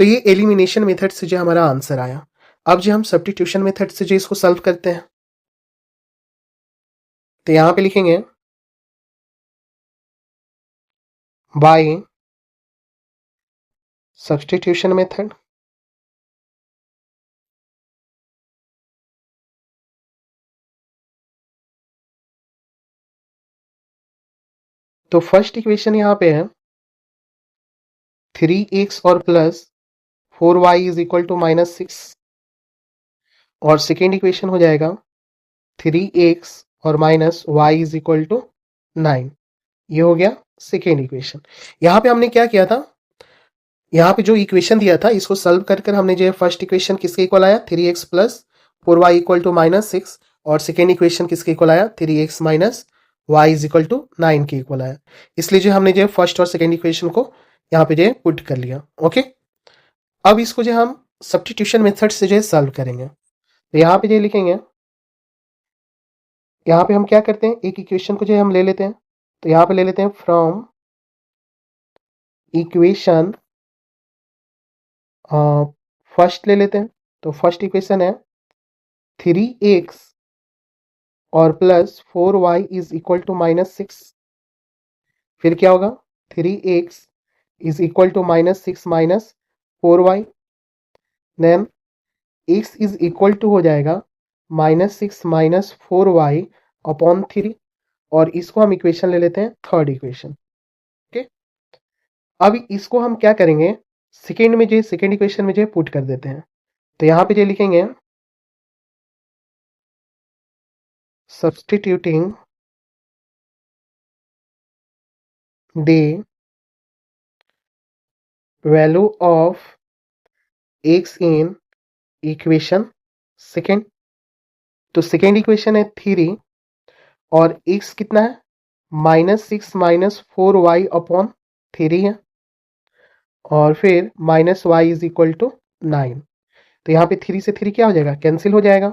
तो ये एलिमिनेशन मेथड से जो हमारा आंसर आया। अब जो हम सब्स्टिट्यूशन मेथड से जो इसको सॉल्व करते हैं, तो यहाँ पे लिखेंगे बाय सब्स्टिट्यूशन मेथड। तो फर्स्ट इक्वेशन यहाँ पे है 3x और plus 4y is equal to -6, और सेकेंड इक्वेशन हो जाएगा 3x और minus y is equal to 9। ये हो गया सेकेंड इक्वेशन। यहाँ पे हमने क्या किया था, यहाँ पे जो इक्वेशन दिया था इसको सॉल्व कर कर हमने जो फर्स्ट इक्वेशन किसके इक्वल आया 3x plus 4y equal to -6, और सेकेंड इक्वेशन किसके इक्वल आया 3x minus y is equal to 9 के इक्वल आया, इसलिए जो हमने जो फर्स्ट और सेकेंड इक्वेशन को यहाँ पे जो पुट कर लिया। ओके, अब इसको जो हम सब्स्टिट्यूशन मेथड से जो सॉल्व करेंगे, तो यहाँ पे जो लिखेंगे, यहाँ पे हम क्या करते हैं, एक इक्वेशन को जो हम ले लेते हैं, तो यहाँ पे ले लेते हैं फ्रॉम इक्वेशन फर्स्ट ले लेते हैं। तो फर्स्ट इक्वेशन है 3x और plus 4y is equal to -6। फिर क्या होगा, 3x is equal to -6 minus 4y, then x is equal to हो जाएगा -6 माइनस 4y अपॉन 3, और इसको हम इक्वेशन ले लेते हैं थर्ड इक्वेशन। ओके, अब इसको हम क्या करेंगे, सेकेंड में जो सेकेंड इक्वेशन में जो पुट कर देते हैं। तो यहाँ पे जो लिखेंगे, substituting the value of x in equation second. तो सेकेंड इक्वेशन है 3 और x कितना है, -6 माइनस 4y अपॉन 3 है, और फिर -y इज इक्वल टू 9। तो यहाँ पे 3 से 3 क्या हो जाएगा, कैंसिल हो जाएगा।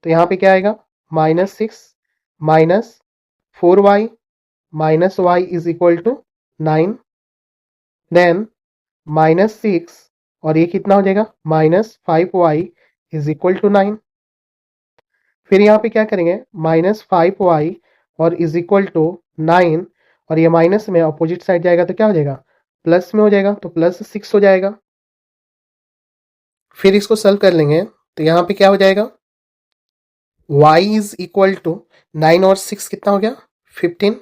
तो यहाँ पे क्या आएगा, -6 minus 4y minus y is equal to 9, then -6 और ये कितना हो जाएगा, -5y इज इक्वल टू 9। फिर यहाँ पे क्या करेंगे, -5y और इज इक्वल टू 9, और ये माइनस में अपोजिट साइड जाएगा तो क्या हो जाएगा, प्लस में हो जाएगा, तो +6 हो जाएगा। फिर इसको सॉल्व कर लेंगे, तो यहाँ पे क्या हो जाएगा, y इज इक्वल टू 9 और 6 कितना हो गया, 15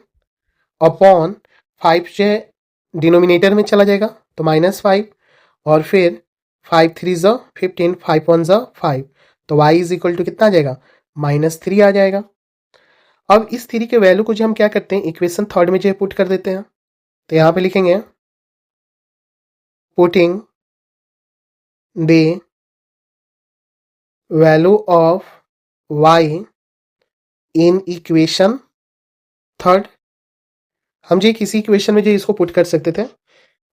अपॉन 5 जो है डिनोमिनेटर में चला जाएगा तो -5, और फिर 5 3 ज़ा 15, 5 1 ज़ा 5, तो y इज इक्वल टू कितना आ जाएगा, -3 आ जाएगा। अब इस थ्री के वैल्यू को जो हम क्या करते हैं, इक्वेशन थर्ड में जो पुट कर देते हैं। तो यहाँ पे लिखेंगे putting the value of y in equation third. हम जो किसी इक्वेशन में जो इसको पुट कर सकते थे,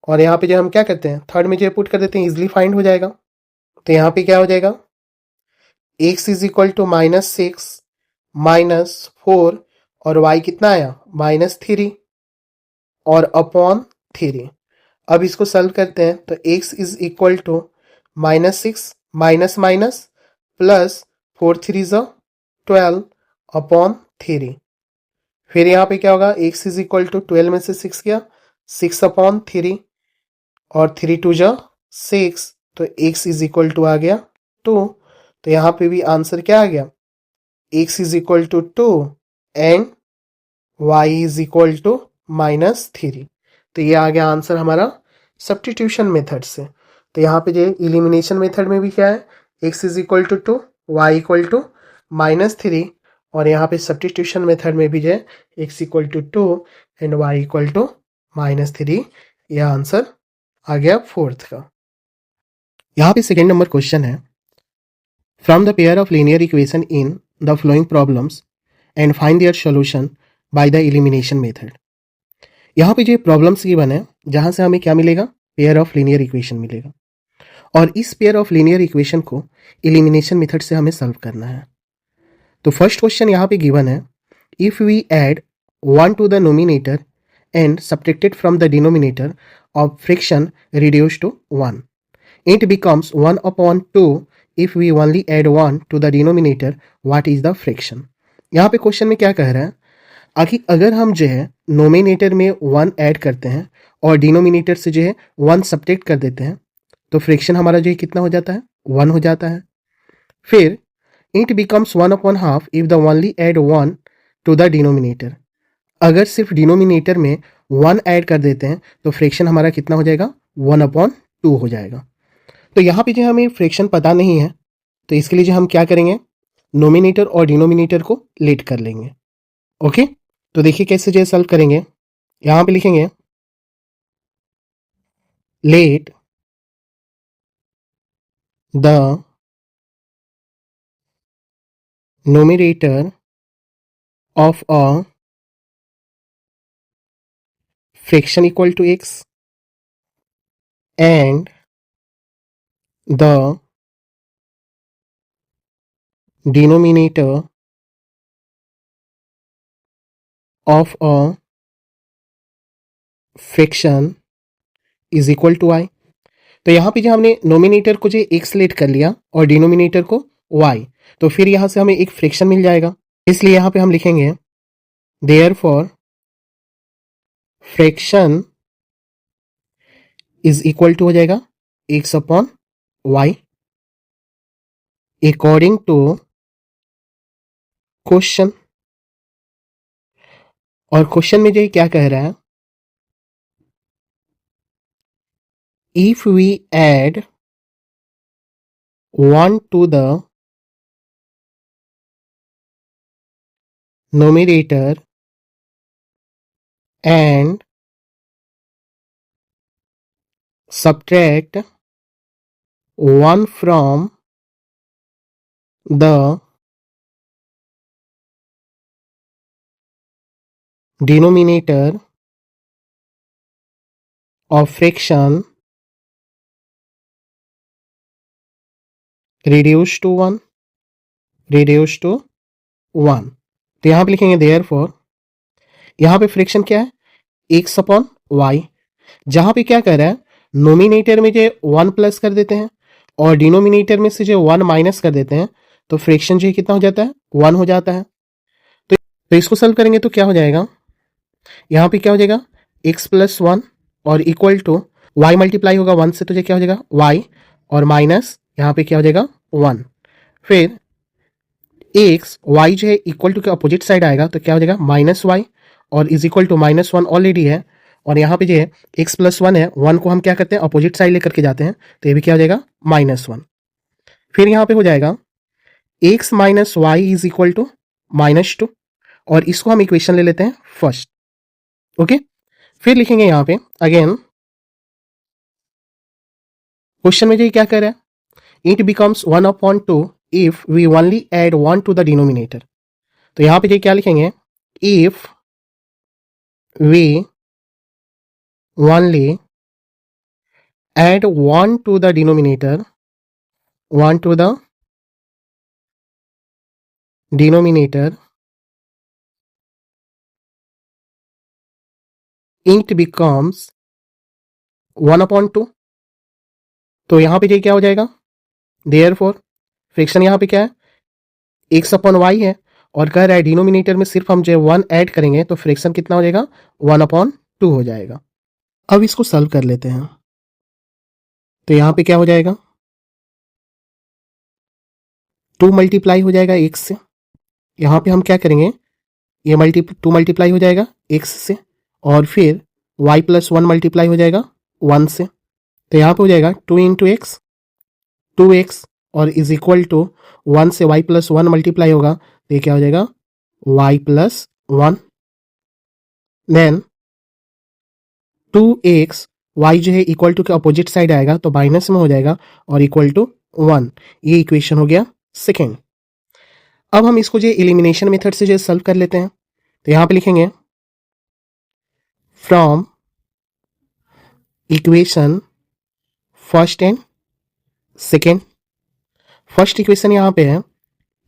और यहाँ पे जो हम क्या करते हैं, थर्ड में जो पुट कर देते हैं, इजिली फाइंड हो जाएगा। तो यहाँ पे क्या हो जाएगा, x इज इक्वल टू -6 -4, और y कितना आया, -3 और अपॉन 3। अब इसको सॉल्व करते हैं, तो x is equal to -6 minus minus plus 4 3 ज़ा 12 अपॉन 3। फिर यहाँ पे क्या होगा, x इज इक्वल टू 12 में से 6 गया, 6 अपॉन 3, और 3 2 ज़ा 6, तो x इज इक्वल टू आ गया 2। तो यहाँ पे भी आंसर क्या आ गया, x is equal to 2 and y is equal to -3। तो ये आ गया आंसर हमारा सब्स्टिट्यूशन मेथड से। तो यहाँ पे जो इलिमिनेशन मेथड में भी क्या है, x is equal to 2, y equal to -3, और यहाँ पे सब्स्टिट्यूशन मेथड में भी जो है x equal to 2 and y equal to -3। यह आंसर आ गया फोर्थ का। यहाँ पे सेकेंड नंबर क्वेश्चन है, from the pair of linear equation in the following problems and find their solution by the elimination method. यहाँ पे जो प्रॉब्लम्स गिवन है, जहाँ से हमें क्या मिलेगा, पेयर ऑफ लीनियर इक्वेशन मिलेगा, और इस पेयर ऑफ लीनियर इक्वेशन को एलिमिनेशन मेथड से हमें सॉल्व करना है। तो फर्स्ट क्वेश्चन यहाँ पे गिवन है, if we add 1 to the nominator and subtracted from the denominator of fraction reduced to 1, it becomes 1 upon 2 if we only add 1 to the denominator, what is the fraction। यहाँ पे question में क्या कह रहा है, आखिर अगर हम जो है नोमिनेटर में 1 ऐड करते हैं और डिनोमिनेटर से जो है 1 सब्ट्रैक्ट कर देते हैं, तो फ्रैक्शन हमारा जो है कितना हो जाता है, 1 हो जाता है। फिर it becomes 1 upon half if the only add 1 to the denominator, अगर सिर्फ डिनोमिनेटर में 1 ऐड कर देते हैं तो फ्रैक्शन हमारा कितना हो जाएगा, 1 अपॉन 2 हो जाएगा। तो यहाँ पे जो हमें फ्रैक्शन पता नहीं है, तो इसके लिए जो हम क्या करेंगे, नोमिनेटर और डिनोमिनेटर को लेट कर लेंगे। ओके, तो देखिए कैसे जो सॉल्व करेंगे। यहाँ पे लिखेंगे let the numerator of a fraction equal to x and the denominator of a fraction is equal to y। तो यहां पे जो हमने नोमिनेटर को जो x लेट कर लिया और डिनोमिनेटर को y, तो फिर यहां से हमें एक फ्रैक्शन मिल जाएगा। इसलिए यहां पे हम लिखेंगे therefore fraction is equal to हो जाएगा x upon y according to question. और क्वेश्चन में जो क्या कह रहा है, if we add 1 to the numerator and subtract 1 from the denominator of fraction reduced to 1 तो यहां पे लिखेंगे देयरफॉर, यहां पे फ्रैक्शन क्या है, x अपॉन वाई। जहां पे क्या कह रहा है, नोमिनेटर में जो 1 प्लस कर देते हैं और डिनोमिनेटर में से जो 1 माइनस कर देते हैं, तो फ्रैक्शन जो कितना हो जाता है, 1 हो जाता है। तो इसको सॉल्व करेंगे तो क्या हो जाएगा, यहां पे क्या हो जाएगा, x प्लस 1 और इक्वल टू y मल्टीप्लाई होगा 1 से, तो ये क्या हो जाएगा y और माइनस यहां पे क्या हो जाएगा 1। फिर x y जो है इक्वल टू के अपोजिट साइड आएगा, तो क्या हो जाएगा माइनस वाई और is equal to minus 1 already है, और यहाँ पे जो है x प्लस 1 है, 1 को हम क्या करते हैं अपोजिट साइड लेकर के जाते हैं, तो ये भी क्या हो जाएगा माइनस 1। फिर यहाँ पे हो जाएगा x minus y is equal to minus 2, और इसको हम इक्वेशन ले लेते हैं फर्स्ट। ओके, फिर लिखेंगे यहाँ पे अगेन क्वेश्चन में जो क्या कर रहा है, it becomes 1 upon 2 if we only add 1 to the denominator. तो यहाँ पे जो क्या लिखेंगे, if we only add 1 to the denominator, 1 to the denominator, it becomes 1 upon 2। तो यहां पे ये क्या हो जाएगा, देयरफॉर फ्रैक्शन यहां पे क्या है, x अपॉन वाई है, और कह रहा है डिनोमिनेटर में सिर्फ हम जो 1 ऐड करेंगे तो फ्रैक्शन कितना हो जाएगा 1 अपॉन 2 हो जाएगा। अब इसको सॉल्व कर लेते हैं, तो यहां पे क्या हो जाएगा, 2 मल्टीप्लाई हो जाएगा x से, यहां पे हम क्या करेंगे, ये 2 मल्टीप्लाई हो जाएगा x से, और फिर y प्लस 1 मल्टीप्लाई हो जाएगा 1 से, तो यहाँ पे हो जाएगा 2 इंटू एक्स 2x, और इज इक्वल टू 1 से y प्लस 1 मल्टीप्लाई होगा, तो ये क्या हो जाएगा y plus 1, then 2x, y जो है इक्वल टू के अपोजिट साइड आएगा तो माइनस में हो जाएगा और इक्वल टू 1। ये इक्वेशन हो गया सेकेंड। अब हम इसको जो एलिमिनेशन मेथड से जो सॉल्व कर लेते हैं, तो यहां पे लिखेंगे from equation first and second. First equation यहां पे है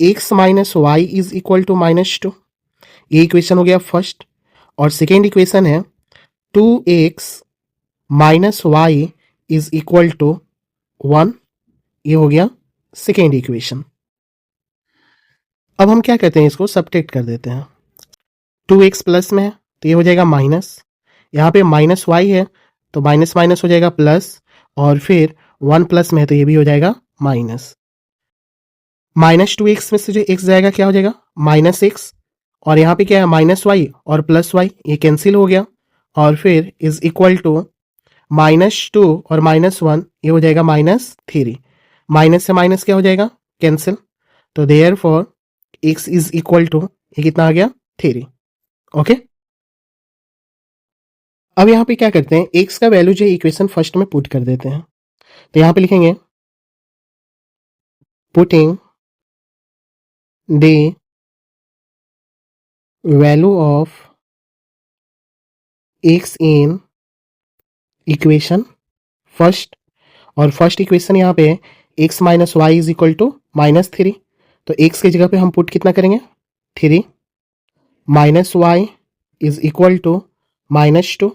x minus y is equal to minus 2, ये इक्वेशन हो गया फर्स्ट। और सेकेंड इक्वेशन है 2x minus y is equal to 1, ये हो गया सेकेंड इक्वेशन। अब हम क्या करते हैं, इसको सब्ट्रैक्ट कर देते हैं। 2x प्लस में है तो ये हो जाएगा माइनस, यहाँ पे माइनस वाई है तो माइनस माइनस हो जाएगा प्लस, और फिर 1 प्लस में है तो ये भी हो जाएगा माइनस। माइनस 2x में से जो x जाएगा क्या हो जाएगा माइनस एक्स, और यहाँ पे क्या है माइनस वाई और प्लस वाई, ये कैंसिल हो गया, और फिर इज इक्वल टू माइनस 2 और माइनस 1, ये हो जाएगा माइनस 3। माइनस से माइनस क्या हो जाएगा कैंसिल, तो therefore x is equal to, ये कितना आ गया 3। ओके, अब यहां पे क्या करते हैं, x का वैल्यू जो है इक्वेशन फर्स्ट में पुट कर देते हैं, तो यहां पे लिखेंगे putting the value of x in equation first, और फर्स्ट इक्वेशन यहाँ पे x minus y is equal to -3, तो एक्स की जगह पे हम पुट कितना करेंगे 3, minus y is equal to -2,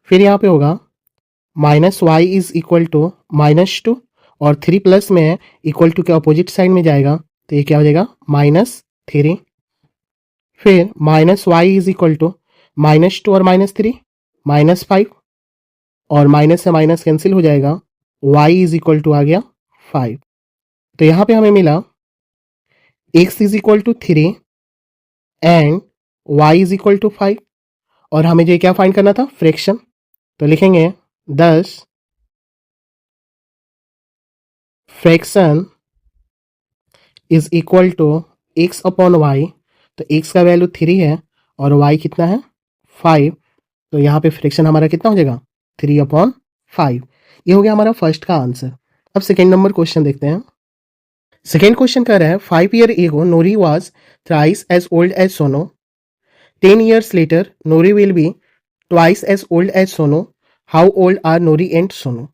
फिर यहाँ पे होगा minus y is equal to -2, और 3 प्लस में है, इक्वल टू के अपोजिट साइड में जाएगा तो ये क्या हो जाएगा -3, फिर minus y is equal to -2 और -3 -5, और माइनस से माइनस कैंसिल हो जाएगा, y इज इक्वल टू आ गया 5। तो यहाँ पे हमें मिला x is equal to 3 and y is equal to 5, और हमें जो क्या फाइंड करना था फ्रैक्शन, तो लिखेंगे 10 fraction is equal to x upon y, तो x का वैल्यू 3 है और y कितना है 5, तो यहाँ पे फ्रैक्शन हमारा कितना हो जाएगा 3/5। ये हो गया हमारा फर्स्ट का आंसर। अब सेकेंड नंबर क्वेश्चन देखते हैं। सेकेंड क्वेश्चन कह रहा है 5 years ago Nori was thrice as old as Sonu, 10 years later Nori will be twice as old as Sonu, how old are Nori and Sonu.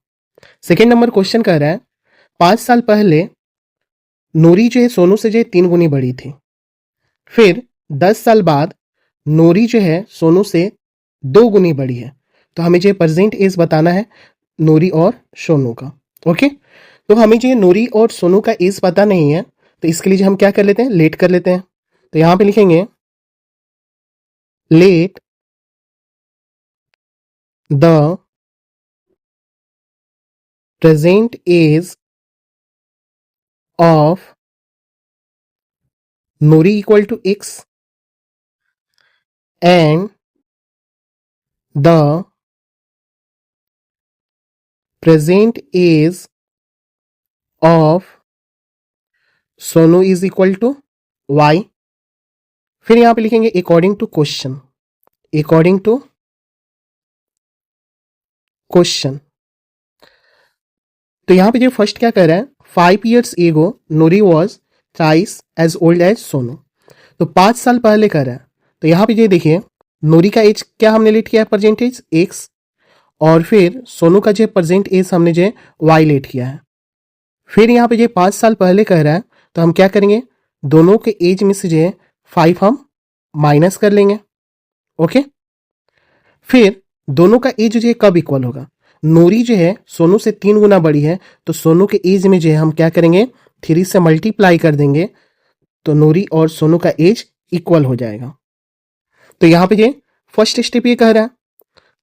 Second number question कह रहा है 5 साल पहले नोरी जो है सोनू से जो है 3 गुनी बड़ी थी, फिर 10 साल बाद नोरी जो है सोनू से 2 गुनी बड़ी है, तो हमें जो प्रेजेंट एज बताना है नोरी और सोनू का। ओके, तो हमें जो नोरी और सोनू का एज पता नहीं है, तो इसके लिए जो हम क्या कर लेते हैं लेट कर लेते हैं, तो यहां पे लिखेंगे let the present age of Nori equal to x and the present age of Sonu is equal to y। फिर यहां पे लिखेंगे according to question, according to question. तो यहां पे जो फर्स्ट क्या कर रहा है 5 years ago Nori was thrice as old as Sonu, तो 5 साल पहले कर रहा है, तो यहां पे जो देखिए नोरी का एज क्या हमने लेट किया है परसेंटेज x, और फिर सोनू का जो प्रेजेंट एज हमने जो y लेट किया है। फिर यहाँ पे जो 5 साल पहले कह रहा है, तो हम क्या करेंगे दोनों के एज में से जो है 5 हम माइनस कर लेंगे। ओके, फिर दोनों का एज जो है कब इक्वल होगा, नोरी जो है सोनू से 3 गुना बड़ी है, तो सोनू के एज में जो है हम क्या करेंगे 3 से मल्टीप्लाई कर देंगे, तो नोरी और सोनू का एज इक्वल हो जाएगा। तो यहाँ पे ये फर्स्ट स्टेप ये कह रहा है,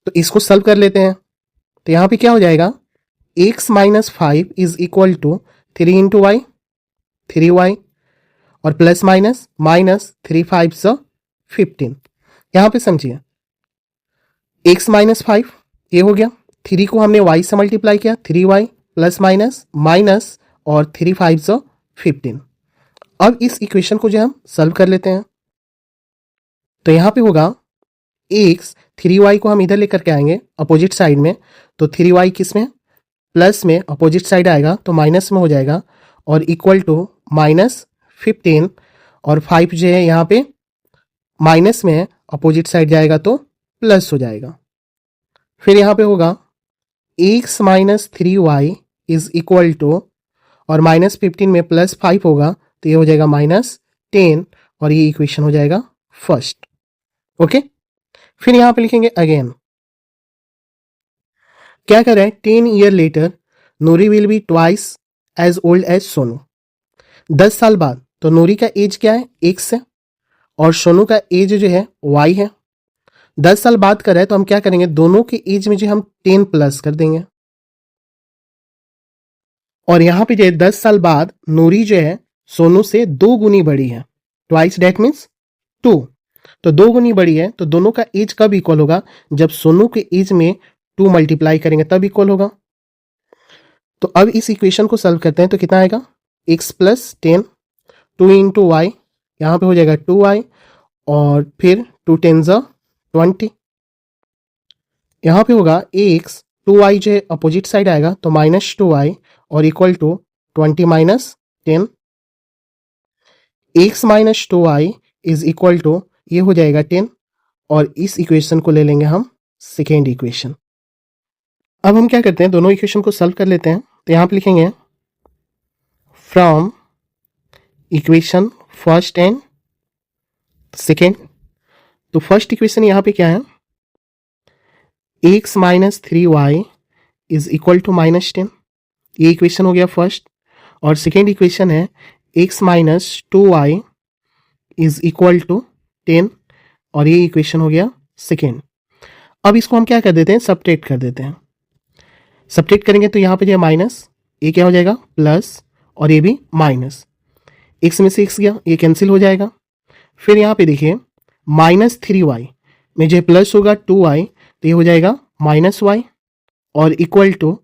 तो इसको सॉल्व कर लेते हैं। तो यहाँ पे क्या हो जाएगा x minus 5 is equal to 3 into y 3y, और प्लस माइनस माइनस 3 5 15। यहां पे समझिए x माइनस 5 ये हो गया, 3 को हमने y से मल्टीप्लाई किया 3y, प्लस माइनस माइनस और 3 5 15। अब इस इक्वेशन को जो हम सॉल्व कर लेते हैं, तो यहां पे होगा x 3y को हम इधर लेकर के आएंगे अपोजिट साइड में, तो 3y किस में प्लस में अपोजिट साइड आएगा तो माइनस में हो जाएगा, और इक्वल टू -15, और 5 जो है यहाँ पे माइनस में है अपोजिट साइड जाएगा तो प्लस हो जाएगा। फिर यहाँ पे होगा x minus 3y is equal to, और -15 में +5 होगा तो ये हो जाएगा -10, और ये इक्वेशन हो जाएगा फर्स्ट। ओके, फिर यहाँ पे लिखेंगे अगेन क्या कर रहे हैं 10 year later Nori will be twice as old as Sonu, 10 साल बाद, तो नोरी का एज क्या है x है और सोनू का एज जो है y है। 10 साल बाद कर रहे हैं तो हम क्या करेंगे दोनों के एज में जो हम 10 प्लस कर देंगे, और यहां पे जो है 10 साल बाद नोरी जो है सोनू से 2 गुनी बड़ी है, ट्वाइस डेट मीन्स 2, तो 2 गुनी बड़ी है, तो दोनों का एज कब इक्वल होगा जब सोनू के एज में 2 मल्टीप्लाई करेंगे तब इक्वल होगा। तो अब इस इक्वेशन को सॉल्व करते हैं तो कितना आएगा x प्लस 10 2 इंटू वाई, यहाँ पे हो जाएगा 2y, और फिर 2 10 20, यहाँ पे होगा x 2y जो है अपोजिट साइड आएगा तो -2y, और equal to 20 minus 10, x minus 2y is equal to ये हो जाएगा 10, और इस इक्वेशन को ले लेंगे हम सेकेंड इक्वेशन। अब हम क्या करते हैं, दोनों इक्वेशन को सॉल्व कर लेते हैं। तो यहाँ पे लिखेंगे from equation first and second. तो फर्स्ट इक्वेशन यहाँ पे क्या है, x minus 3y is equal to -10। ये इक्वेशन हो गया फर्स्ट। और सेकेंड इक्वेशन है x minus 2y is equal to 10, और ये इक्वेशन हो गया सेकेंड। अब इसको हम क्या कर देते हैं, सब्ट्रैक्ट कर देते हैं। सब्ट्रैक्ट करेंगे तो यहाँ पे जो है माइनस, ये क्या हो जाएगा प्लस, और ये भी माइनस। x में से x गया, ये कैंसिल हो जाएगा। फिर यहाँ पे देखिए -3y में जो प्लस होगा 2y, तो ये हो जाएगा -y, और इक्वल टू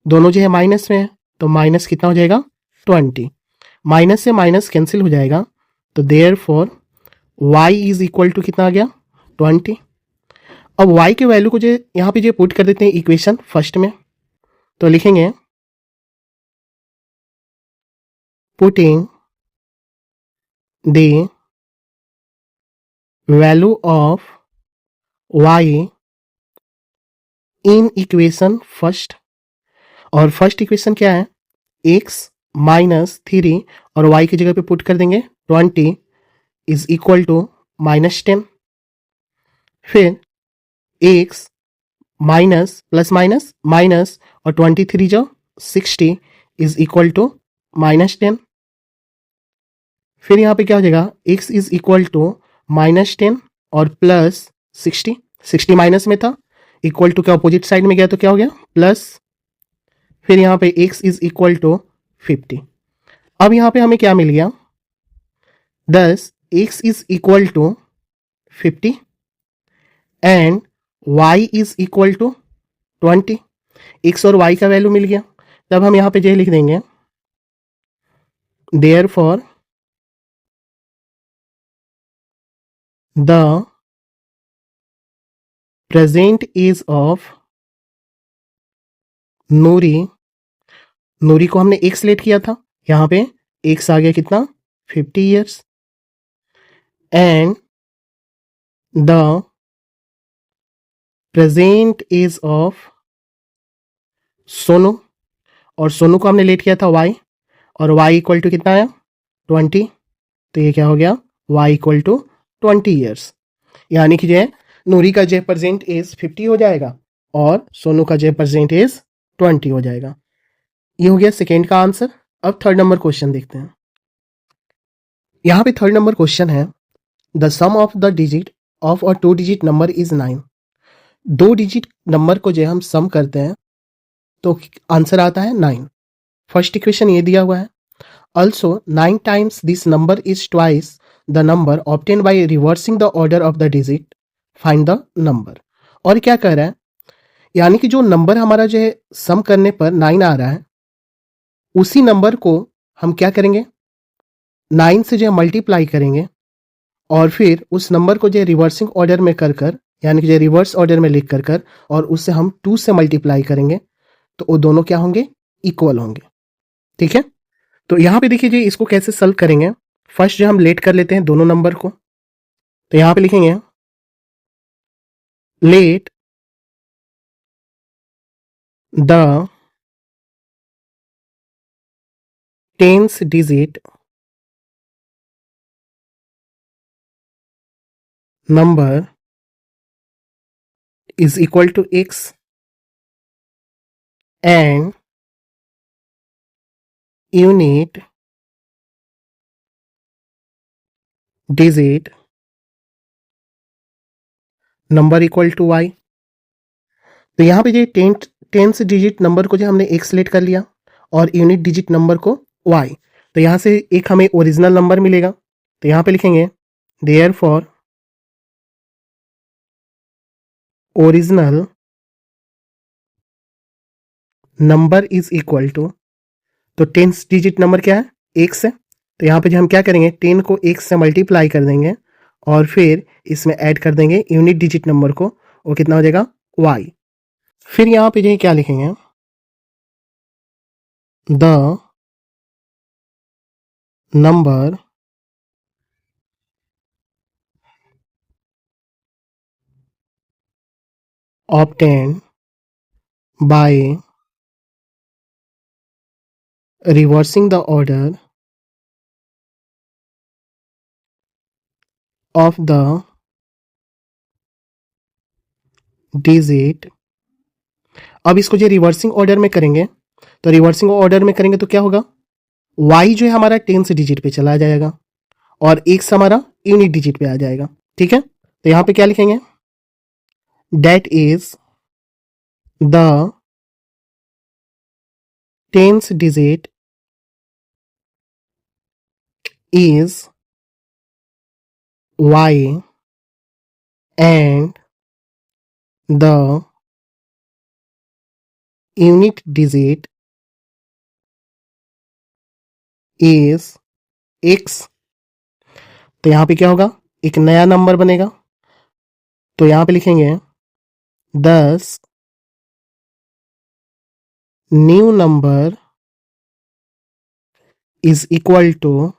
दोनों जो है माइनस में है, तो माइनस कितना हो जाएगा 20। माइनस से माइनस कैंसिल हो जाएगा, तो therefore y is equal to कितना आ गया 20। अब y के वैल्यू को जो यहाँ पे जो पुट कर देते हैं इक्वेशन फर्स्ट में। तो लिखेंगे putting the value of y in equation first. और फर्स्ट इक्वेशन क्या है, x माइनस 3, और y की जगह पे पुट कर देंगे 20 इज इक्वल टू -10। फिर x minus plus minus minus, और 23 जो 60 इज इक्वल टू -10। फिर यहाँ पे क्या हो जाएगा, x इज इक्वल टू -10 और प्लस 60। 60 माइनस में था, इक्वल टू क्या अपोजिट साइड में गया तो क्या हो गया प्लस। फिर यहाँ पे x इज इक्वल टू 50। अब यहाँ पे हमें क्या मिल गया, 10 x is equal to 50 and y is equal to 20। x और y का वैल्यू मिल गया। तब हम यहाँ पे जो लिख देंगे therefore the present age of Noori. Noori को हमने x लेट किया था, यहाँ पे x आ गया कितना 50 years. And the present age of Sonu, और सोनू को हमने लेट किया था y, और y इक्वल टू कितना आया 20। तो ये क्या हो गया y इक्वल टू 20 ईयर्स। यानी कि जो है नूरी का जो प्रेजेंट एज 50 हो जाएगा और सोनू का जो प्रेजेंट एज 20 हो जाएगा। ये हो गया सेकेंड का आंसर। अब थर्ड नंबर क्वेश्चन देखते हैं। यहाँ पे थर्ड नंबर क्वेश्चन है the sum of the digit of a 2 digit number is 9। 2 digit number को जो हम सम करते हैं तो आंसर आता है 9। फर्स्ट इक्वेशन ये दिया हुआ है, also 9 times this number is twice the number obtain by reversing the order of the digit, find the number. और क्या कह रहा है, यानी कि जो नंबर हमारा जो है सम करने पर 9 आ रहा है, उसी नंबर को हम क्या करेंगे 9 से जो है मल्टीप्लाई करेंगे, और फिर उस नंबर को जो है रिवर्सिंग ऑर्डर में कर कर, यानी कि जो रिवर्स ऑर्डर में लिख कर कर, और उससे हम 2 से मल्टीप्लाई करेंगे, तो वो दोनों क्या होंगे इक्वल होंगे। ठीक है, तो यहाँ पे देखिए जी इसको कैसे सॉल्व करेंगे। फर्स्ट जो हम लेट कर लेते हैं दोनों नंबर को, तो यहाँ पे लिखेंगे let the tens digit number is equal to x and unit digit number equal to y। तो यहाँ पे जो टेंस डिजिट नंबर को जो हमने x सेलेक्ट कर लिया और यूनिट डिजिट नंबर को y, तो यहाँ से एक हमें ओरिजिनल नंबर मिलेगा। तो यहाँ पे लिखेंगे therefore original number is equal to, तो टेंस डिजिट नंबर क्या है x है, तो यहाँ पे जो हम क्या करेंगे 10 को x से मल्टीप्लाई कर देंगे और फिर इसमें ऐड कर देंगे यूनिट डिजिट नंबर को, वो कितना हो जाएगा y। फिर यहाँ पे जो क्या लिखेंगे the number obtained by reversing the order of the digit। अब इसको जो रिवर्सिंग ऑर्डर में करेंगे तो रिवर्सिंग ऑर्डर में करेंगे तो क्या होगा, y जो है हमारा टेंस डिजिट पे चला जाएगा और x हमारा यूनिट डिजिट पे आ जाएगा। ठीक है, तो यहां पे क्या लिखेंगे, that is the tens digit is y and the unit digit is x। तो यहां पे क्या होगा, एक नया नंबर बनेगा, तो यहां पे लिखेंगे 10 new number is equal to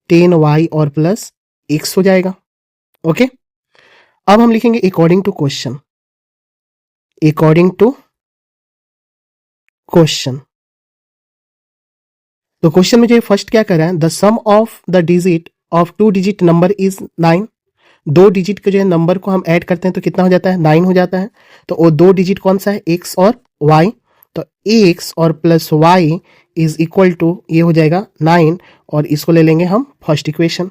10y और प्लस x हो जाएगा। ओके, अब हम लिखेंगे according to question. According to question, तो क्वेश्चन में जो फर्स्ट क्या कर रहा है, the sum of the digit of 2 digit number is 9। 2 digit के जो है नंबर को हम ऐड करते हैं तो कितना हो जाता है, 9 हो जाता है। तो वो 2 डिजिट कौन सा है, x और y। तो x और plus y is equal to ये हो जाएगा 9 और इसको ले लेंगे हम फर्स्ट इक्वेशन।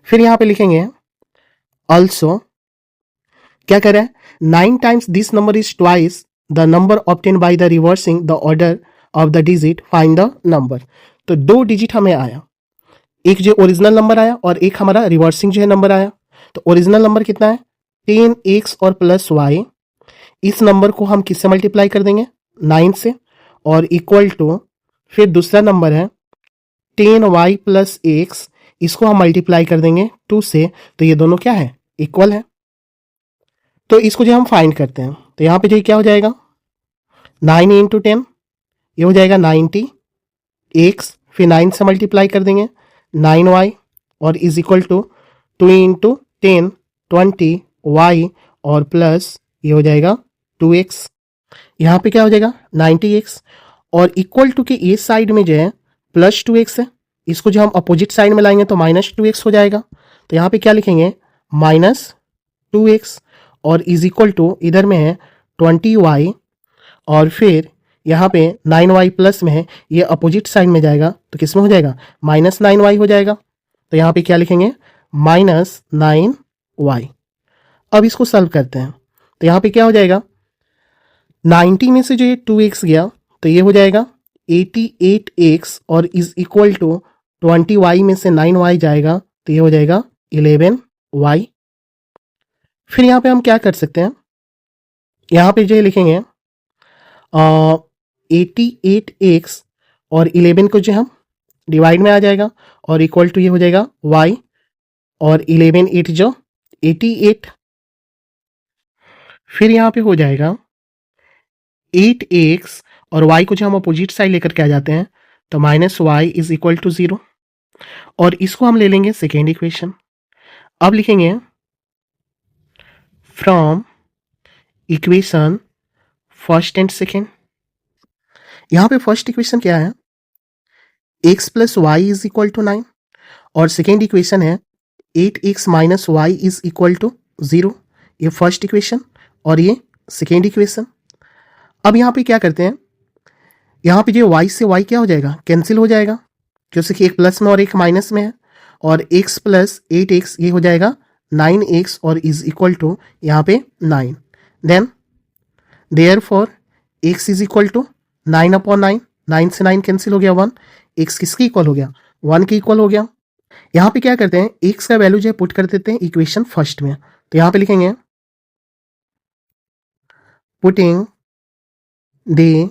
फिर यहां पे लिखेंगे ऑल्सो, क्या कर रहा है, 9 times this number is twice the number obtain by the reversing the order of the digit, find the number. तो 2 डिजिट हमें आया, एक जो ओरिजिनल नंबर आया और एक हमारा रिवर्सिंग जो है नंबर आया। तो ओरिजिनल नंबर कितना है, 10x और प्लस y। इस नंबर को हम किससे मल्टीप्लाई कर देंगे, 9 से, और इक्वल टू फिर दूसरा नंबर है 10y प्लस x, इसको हम मल्टीप्लाई कर देंगे 2 से। तो ये दोनों क्या है, इक्वल है। तो इसको जो हम फाइंड करते हैं तो यहाँ पे जो क्या हो जाएगा, 9 इंटू 10 ये हो जाएगा 90 x, फिर 9 से मल्टीप्लाई कर देंगे 9y और is equal to 2 into 10 20 y और प्लस ये हो जाएगा 2x। यहाँ पे क्या हो जाएगा 90x और इक्वल टू के ये साइड में जो है प्लस 2x है, इसको जो हम अपोजिट साइड में लाएंगे तो माइनस 2x हो जाएगा। तो यहाँ पे क्या लिखेंगे, माइनस 2x और इज इक्वल टू इधर में है 20y और फिर यहाँ पे 9y प्लस में है, ये अपोजिट साइड में जाएगा तो किस में हो जाएगा, माइनस 9y हो जाएगा। तो यहाँ पे क्या लिखेंगे, माइनस 9y। अब इसको सॉल्व करते हैं तो यहाँ पे क्या हो जाएगा, 90 में से जो ये 2x गया तो ये हो जाएगा 88x और इज इक्वल टू 20y में से 9y जाएगा तो ये हो जाएगा 11y। फिर यहाँ पे हम क्या कर सकते हैं, यहाँ पे जो लिखेंगे 88x और 11 को जो हम डिवाइड में आ जाएगा और इक्वल टू ये हो जाएगा y और 11 8 जो 88। फिर यहाँ पे हो जाएगा 8x और y को जो हम अपोजिट साइड लेकर के आ जाते हैं तो minus y is equal to 0 और इसको हम ले लेंगे सेकेंड इक्वेशन। अब लिखेंगे from equation first and second. यहां पे फर्स्ट इक्वेशन क्या है, x plus y is equal to 9 और सेकेंड इक्वेशन है 8x minus y is equal to 0। ये फर्स्ट इक्वेशन और ये सेकेंड इक्वेशन। अब यहाँ पे क्या करते हैं, यहाँ पे जो y से y क्या हो जाएगा, कैंसिल हो जाएगा, जैसे कि एक प्लस में और एक माइनस में है, और x प्लस 8x ये हो जाएगा 9x और इज इक्वल टू यहाँ पे 9। Then therefore x is equal to 9 upon 9, 9 से 9 कैंसिल हो गया 1, x किसके इक्वल हो गया, 1 के इक्वल हो गया। यहाँ पे क्या करते हैं, x का वैल्यू जो है पुट कर देते हैं इक्वेशन फर्स्ट में। तो यहाँ पे लिखेंगे putting the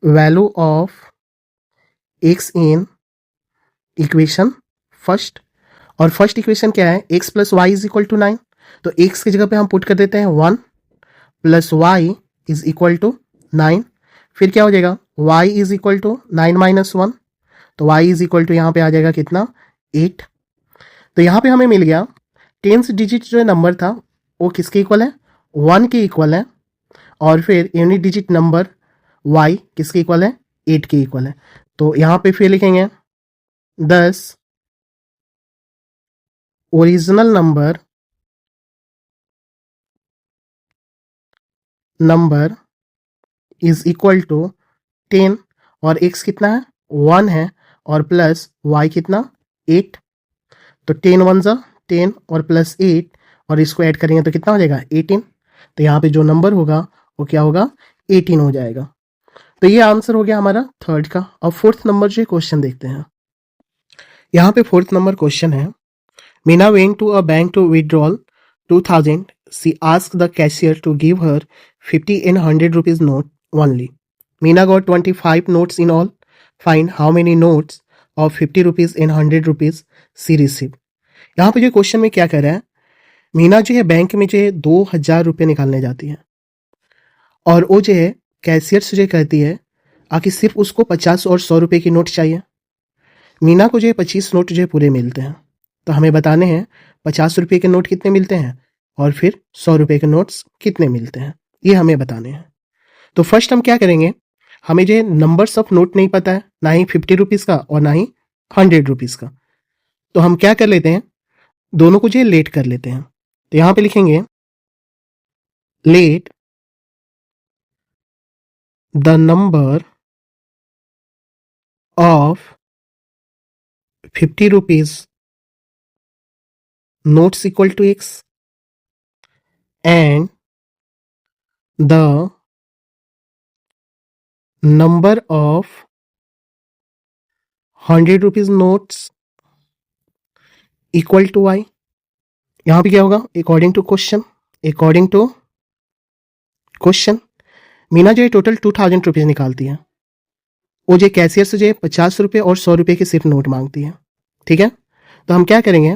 value of x in equation first, और फर्स्ट इक्वेशन क्या है, x plus y is equal to 9। तो x की जगह पे हम पुट कर देते हैं 1 plus y is equal to 9। फिर क्या हो जाएगा, y is equal to 9 minus 1, तो y इज इक्वल टू यहाँ पे आ जाएगा कितना, 8। तो यहाँ पे हमें मिल गया टेंस डिजिट जो नंबर था वो किसके इक्वल है, 1 के इक्वल है, और फिर यूनिट डिजिट नंबर y किसके इक्वल है, 8 के इक्वल है। तो यहाँ पे फिर लिखेंगे 10 original number is equal to 10, और x कितना है, 1 है, और प्लस y कितना, 8। तो 10 1 जा 10 और प्लस 8, और इसको ऐड करेंगे तो कितना हो जाएगा, 18। तो यहाँ पे जो नंबर होगा वो क्या होगा, 18 हो जाएगा। तो ये आंसर हो गया हमारा थर्ड का। अब फोर्थ नंबर जो क्वेश्चन देखते हैं। यहाँ पे फोर्थ नंबर क्वेश्चन है, Meena went to a bank to withdrawal 2000. She asked the cashier to give her 50 and 100 rupees note only. Meena got 25 notes in all. Find how many notes of 50 rupees and 100 rupees she received. यहाँ पे जो question में क्या कह रहा है, मीना जो है बैंक में जो है 2000 रुपये निकालने जाती है, और वो जो है कैशियर से जो कहती है आखिर सिर्फ उसको 50 और 100 रुपये की नोट चाहिए। मीना को जो है 25 नोट जो है पूरे मिलते हैं, तो हमें बताने हैं 50 रुपये के नोट कितने मिलते हैं और फिर 100 रुपये के नोट्स कितने मिलते हैं, ये हमें बताने हैं। तो फर्स्ट हम क्या करेंगे, हमें जो है नंबर्स ऑफ नोट नहीं पता है, ना ही 50 रुपीज़ का और ना ही 100 रुपीज़ का। तो हम क्या कर लेते हैं, दोनों को जो है लेट कर लेते हैं। तो यहाँ पे लिखेंगे let the number of 50 rupees notes equal to x and the number of 100 rupees notes equal to y। यहाँ पे क्या होगा, अकॉर्डिंग टू क्वेश्चन मीना जो है टोटल 2000 रुपीज़ निकालती है, वो जो कैशियर से जो है 50 रुपये और 100 रुपये के सिर्फ नोट मांगती है। ठीक है, तो हम क्या करेंगे,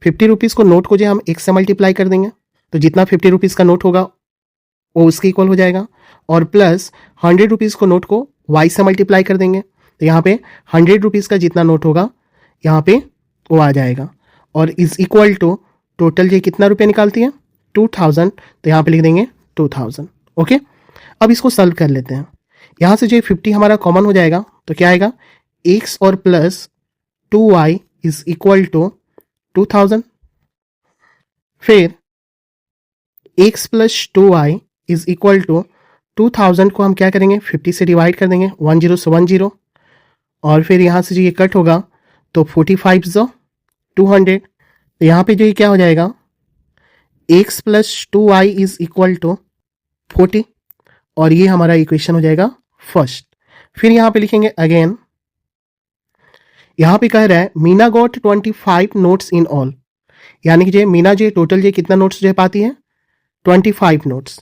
50 रुपीज़ को नोट को जो हम x से मल्टीप्लाई कर देंगे, तो जितना 50 रुपीज़ का नोट होगा वो उसके इक्वल हो जाएगा, और प्लस 100 रुपीज़ को नोट को y से मल्टीप्लाई कर देंगे, तो यहाँ पे 100 रुपीज़ का जितना नोट होगा यहाँ पे वो आ जाएगा, और इज इक्वल टू टोटल ये कितना रुपये निकालती है, 2000। तो यहाँ पे लिख देंगे 2000। ओके, अब इसको सॉल्व कर लेते हैं। यहाँ से जो 50 हमारा कॉमन हो जाएगा, तो क्या आएगा, x और plus 2y is equal to 2000। फिर x plus 2y is equal to 2000 को हम क्या करेंगे, 50 से डिवाइड कर देंगे, 10 से 10, और फिर यहाँ से जो ये कट होगा तो 45 जो 200। तो यहाँ पे जो ये क्या हो जाएगा, x plus 2y is equal to 40, और ये हमारा इक्वेशन हो जाएगा फर्स्ट। फिर यहाँ पे लिखेंगे अगेन, यहाँ पे कह रहा है Meena got 25 notes in all, यानी कि जो मीना जो टोटल जो कितना नोट्स जो पाती है, 25 नोट्स।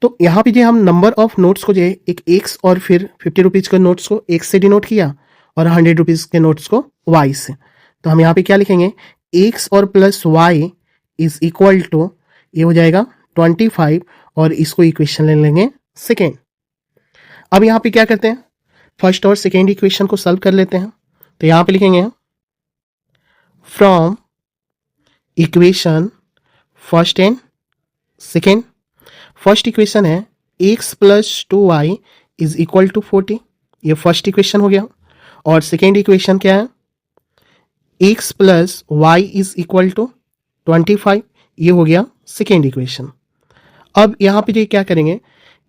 तो यहाँ पे जो हम नंबर ऑफ नोट्स को जो है एक एक्स और फिर 50 रुपीज़ के नोट्स को एक्स से डिनोट किया और 100 रुपीज़ के नोट्स को वाई से। तो हम यहाँ पे क्या लिखेंगे, एक्स और plus y is equal to, ये हो जाएगा 25, और इसको इक्वेशन ले लेंगे सेकेंड। अब यहाँ पे क्या करते हैं, फर्स्ट और सेकेंड इक्वेशन को सॉल्व कर लेते हैं। तो यहाँ पे लिखेंगे from equation first and second. First equation है x plus 2y is equal to 40, ये फर्स्ट इक्वेशन हो गया। और सेकेंड इक्वेशन क्या है, x plus y is equal to 25, ये हो गया सेकेंड इक्वेशन। अब यहाँ पे जो क्या करेंगे,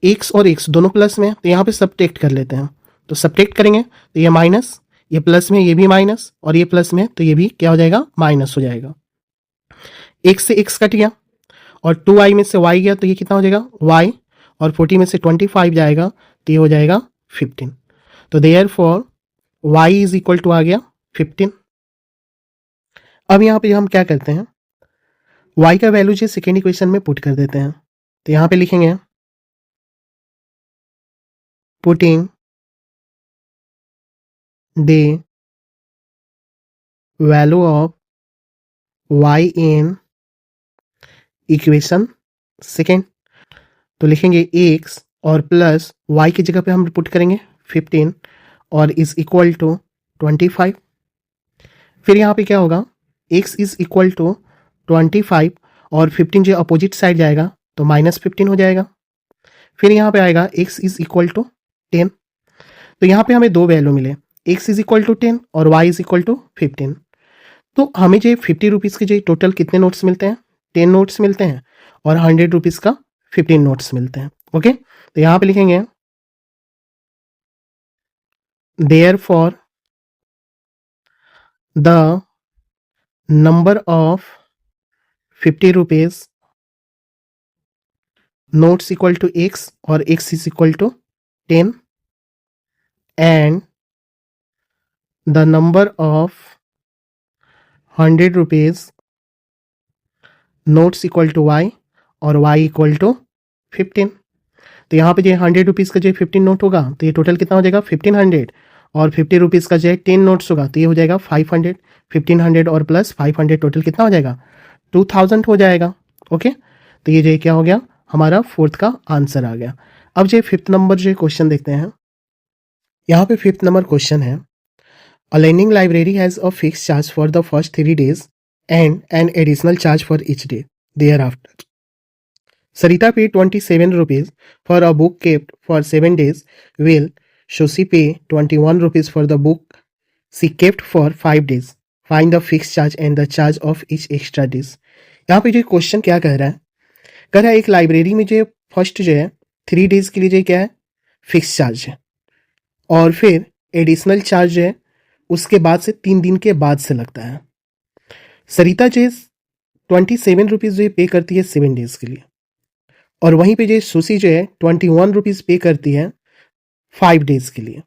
x और x दोनों प्लस में, तो यहाँ पे सब्ट्रैक्ट कर लेते हैं। तो सब्ट्रैक्ट करेंगे तो ये माइनस, ये प्लस में, ये भी माइनस, और ये प्लस में, तो ये भी क्या हो जाएगा, माइनस हो जाएगा। x से x कट गया, और 2y में से y गया, तो ये कितना हो जाएगा y, और 40 में से 25 जाएगा, तो ये हो जाएगा 15। तो therefore y is equal to आ गया 15। अब यहाँ पे हम क्या करते हैं, y का वैल्यू जो सेकेंड इक्वेशन में पुट कर देते हैं। तो यहाँ पे लिखेंगे putting the value of y in equation second. तो लिखेंगे x और प्लस y की जगह पे हम पुट करेंगे 15 और इज इक्वल टू 25। फिर यहाँ पे क्या होगा, x इज इक्वल टू 25 और 15 जो अपोजिट साइड जाएगा तो -15 हो जाएगा। फिर यहाँ पे आएगा x इज इक्वल टू 10। तो यहाँ पे हमें दो वैल्यू मिले, x इज इक्वल टू 10 और y इज इक्वल टू 15। तो हमें जो 50 रुपीज़ के जो टोटल कितने नोट्स मिलते हैं, 10 नोट्स मिलते हैं, और 100 रुपीज़ का 15 नोट्स मिलते हैं। ओके, तो यहाँ पे लिखेंगे therefore the number of 50 rupees notes equal to x और x is equal to 10 and the number of 100 rupees notes equal to y और y equal to 15। तो यहाँ पे जो 100 रुपीज़ का जो 15 नोट होगा तो ये टोटल कितना हो जाएगा 1500, और 50 रुपीज़ का जो 10 नोट्स होगा तो ये हो जाएगा 500। 1500 और प्लस 500 टोटल कितना हो जाएगा 2000 हो जाएगा। ओके, तो ये जो क्या हो गया हमारा फोर्थ का आंसर आ गया। अब जो फिफ्थ नंबर जो क्वेश्चन देखते हैं, यहाँ पे फिफ्थ नंबर क्वेश्चन है, a learning library has a fix charge for the first 3 days and an additional charge for each day thereafter. Sarita paid 27 rupees for a book kept for 7 days. Will Shoshi pay 21 rupees for the book she kept for 5 days? Find the fixed charge and the charge of each extra days. यहाँ पे जो question क्या कह रहा है, कह रहा है एक लाइब्रेरी में जो फर्स्ट जो है 3 days के लिए जो क्या है फिक्स चार्ज है, और फिर एडिशनल चार्ज जो है उसके बाद से 3 दिन के बाद से लगता है। सरिता जो 27 रुपीज़ जो पे करती है 7 days के लिए, और वहीं पे जो सुशी जो है 21 रुपीज़ पे करती है 5 days के लिए।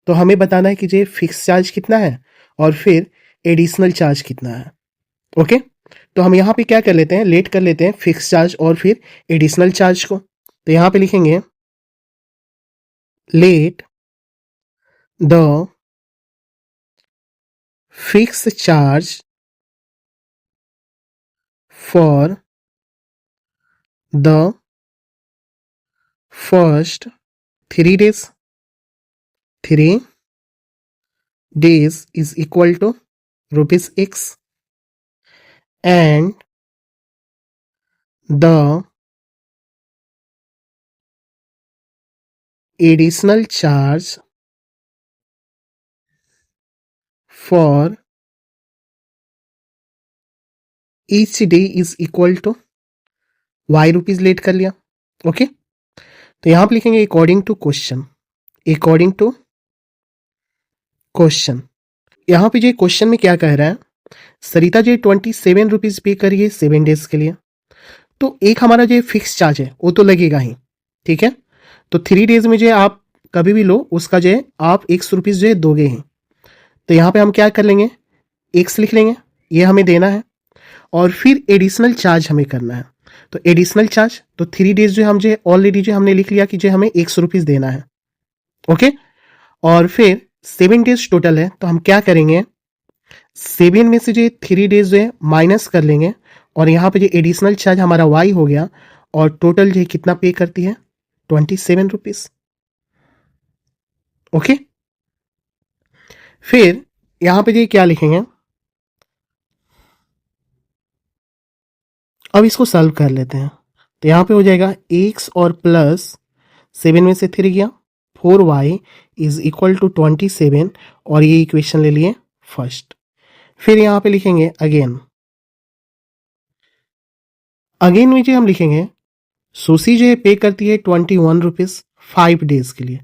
तो हमें बताना है कि जो फिक्स चार्ज कितना है और फिर एडिशनल चार्ज कितना है। ओके, तो हम यहाँ पे क्या कर लेते हैं, लेट कर लेते हैं फिक्स चार्ज और फिर एडिशनल चार्ज को। तो यहाँ पे लिखेंगे let the fix charge for the first 3 days is equal to rupees x and the additional charge for each day is equal to y rupees let कर लिया। ओके, तो यहाँ पे लिखेंगे अकॉर्डिंग टू क्वेश्चन। यहाँ पे जो क्वेश्चन में क्या कह रहा है, सरिता जो 27 रुपीज़ पे करिए 7 days के लिए, तो एक हमारा जो फिक्स चार्ज है वो तो लगेगा ही, ठीक है। तो 3 days में जो आप कभी भी लो उसका जो है आप 100 रुपीज़ जो है दोगे ही। तो यहाँ पे हम क्या कर लेंगे, एक्स लिख लेंगे, ये हमें देना है, और फिर एडिशनल चार्ज हमें करना है। तो एडिशनल चार्ज तो 3 days जो हम जो ऑलरेडी जो हमने लिख लिया कि जो हमें 100 रुपीज़ देना है। ओके, और फिर 7 days टोटल है, तो हम क्या करेंगे 7 में से जो 3 days जो है माइनस कर लेंगे, और यहाँ पे जो एडिशनल चार्ज हमारा वाई हो गया, और टोटल जो है कितना पे करती है 27 रुपीज़। ओके, फिर यहाँ पे जो क्या लिखेंगे, अब इसको सॉल्व कर लेते हैं। तो यहाँ पे हो जाएगा x और प्लस 7 में से 3 गया 4y इज इक्वल टू 27, और ये इक्वेशन ले लिए फर्स्ट। फिर यहाँ पे लिखेंगे अगेन में जो हम लिखेंगे सुशी जो है पे करती है 21 रुपीज़ 5 days के लिए,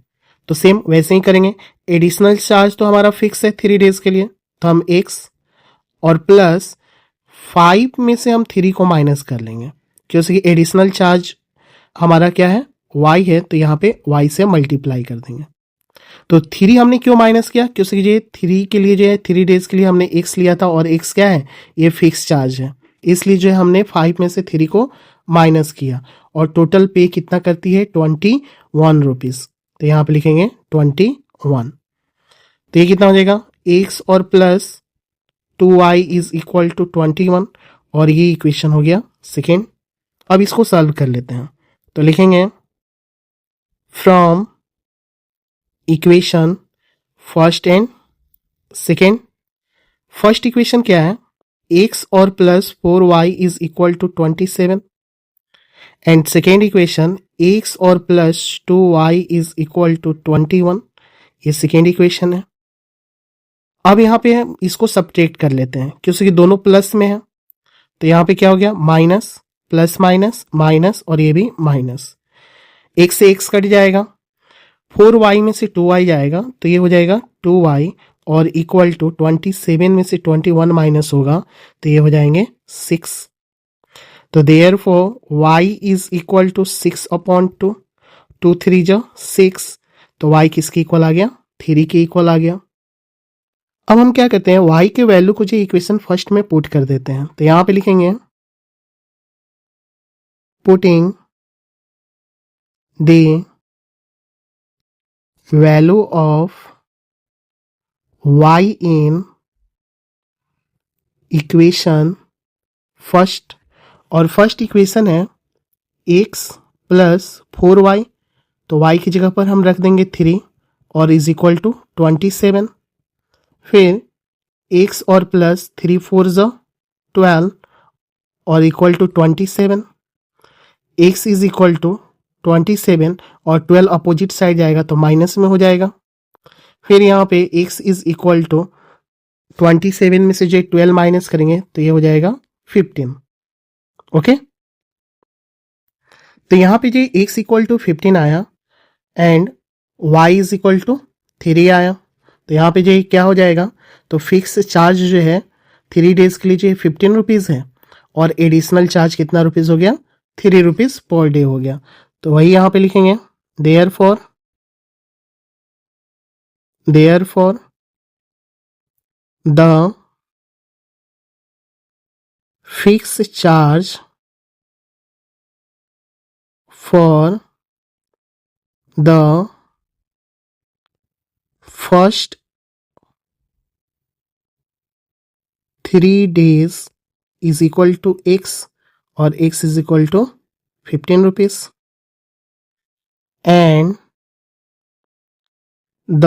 तो सेम वैसे ही करेंगे। एडिशनल चार्ज तो हमारा फिक्स है 3 days के लिए, तो हम x और प्लस 5 में से हम 3 को माइनस कर लेंगे, क्योंकि एडिशनल चार्ज हमारा क्या है y है, तो यहाँ पे y से मल्टीप्लाई कर देंगे। तो 3 हमने क्यों माइनस किया, क्योंकि ये 3 के लिए जो है 3 days के लिए हमने x लिया था, और x क्या है ये फिक्स चार्ज है, इसलिए जो है हमने 5 में से 3 को माइनस किया, और टोटल पे कितना करती है 21 रुपीज़। तो यहाँ पे लिखेंगे 21, तो ये कितना हो जाएगा x और plus 2y is equal to 21, और ये इक्वेशन हो गया सेकेंड। अब इसको सॉल्व कर लेते हैं, तो लिखेंगे from equation first and second. First equation क्या है, x और plus 4y is equal to 27 and second equation x और plus 2y is equal to 21, ये सेकेंड इक्वेशन है। अब यहाँ पे हम इसको सब्ट्रैक्ट कर लेते हैं क्योंकि दोनों प्लस में है, तो यहाँ पे क्या हो गया, माइनस प्लस माइनस माइनस और ये भी माइनस, x से x कट जाएगा, 4y में से 2y जाएगा तो ये हो जाएगा 2y और इक्वल टू 27 में से 21 माइनस होगा तो ये हो जाएंगे 6। तो therefore y is equal to 6/2, 2 3 जा 6, तो y किसके इक्वल आ गया, 3 के इक्वल आ गया। अब हम क्या करते हैं, y के वैल्यू को जो इक्वेशन फर्स्ट में पुट कर देते हैं, तो यहां पे लिखेंगे putting the value of y in equation first, और फर्स्ट इक्वेशन है x प्लस 4y, तो y की जगह पर हम रख देंगे 3 और इज इक्वल टू 27, फिर x और प्लस 3 4 ज़ा 12 और equal to 27, x is equal to 27 और 12 अपोजिट साइड जाएगा तो माइनस में हो जाएगा, फिर यहाँ पे x इज इक्वल टू 27 में से जो 12 माइनस करेंगे तो ये हो जाएगा 15। ओके, तो यहाँ पे जो x इक्वल टू 15 आया and y is equal to 3 आया, तो यहाँ पे जो क्या हो जाएगा, तो फिक्स चार्ज जो है 3 डेज के लिए जो 15 रुपीज़ है और एडिशनल चार्ज कितना रुपीज़ हो गया, 3 रुपीज़ पर डे हो गया। तो वही यहाँ पे लिखेंगे therefore the fix charge for the first 3 days is equal to x और x is equal to 15 rupees and the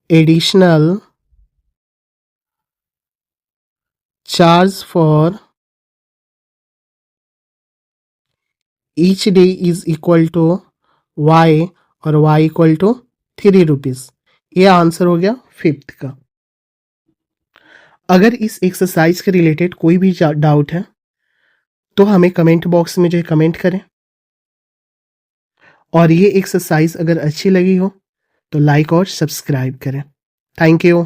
additional charge for each day is equal to y और y equal to 3 rupees. ये answer हो गया 5th का। अगर इस exercise के related कोई भी डाउट है तो हमें कमेंट बॉक्स में जो है कमेंट करें, और ये एक्सरसाइज अगर अच्छी लगी हो तो लाइक और सब्सक्राइब करें। Thank you.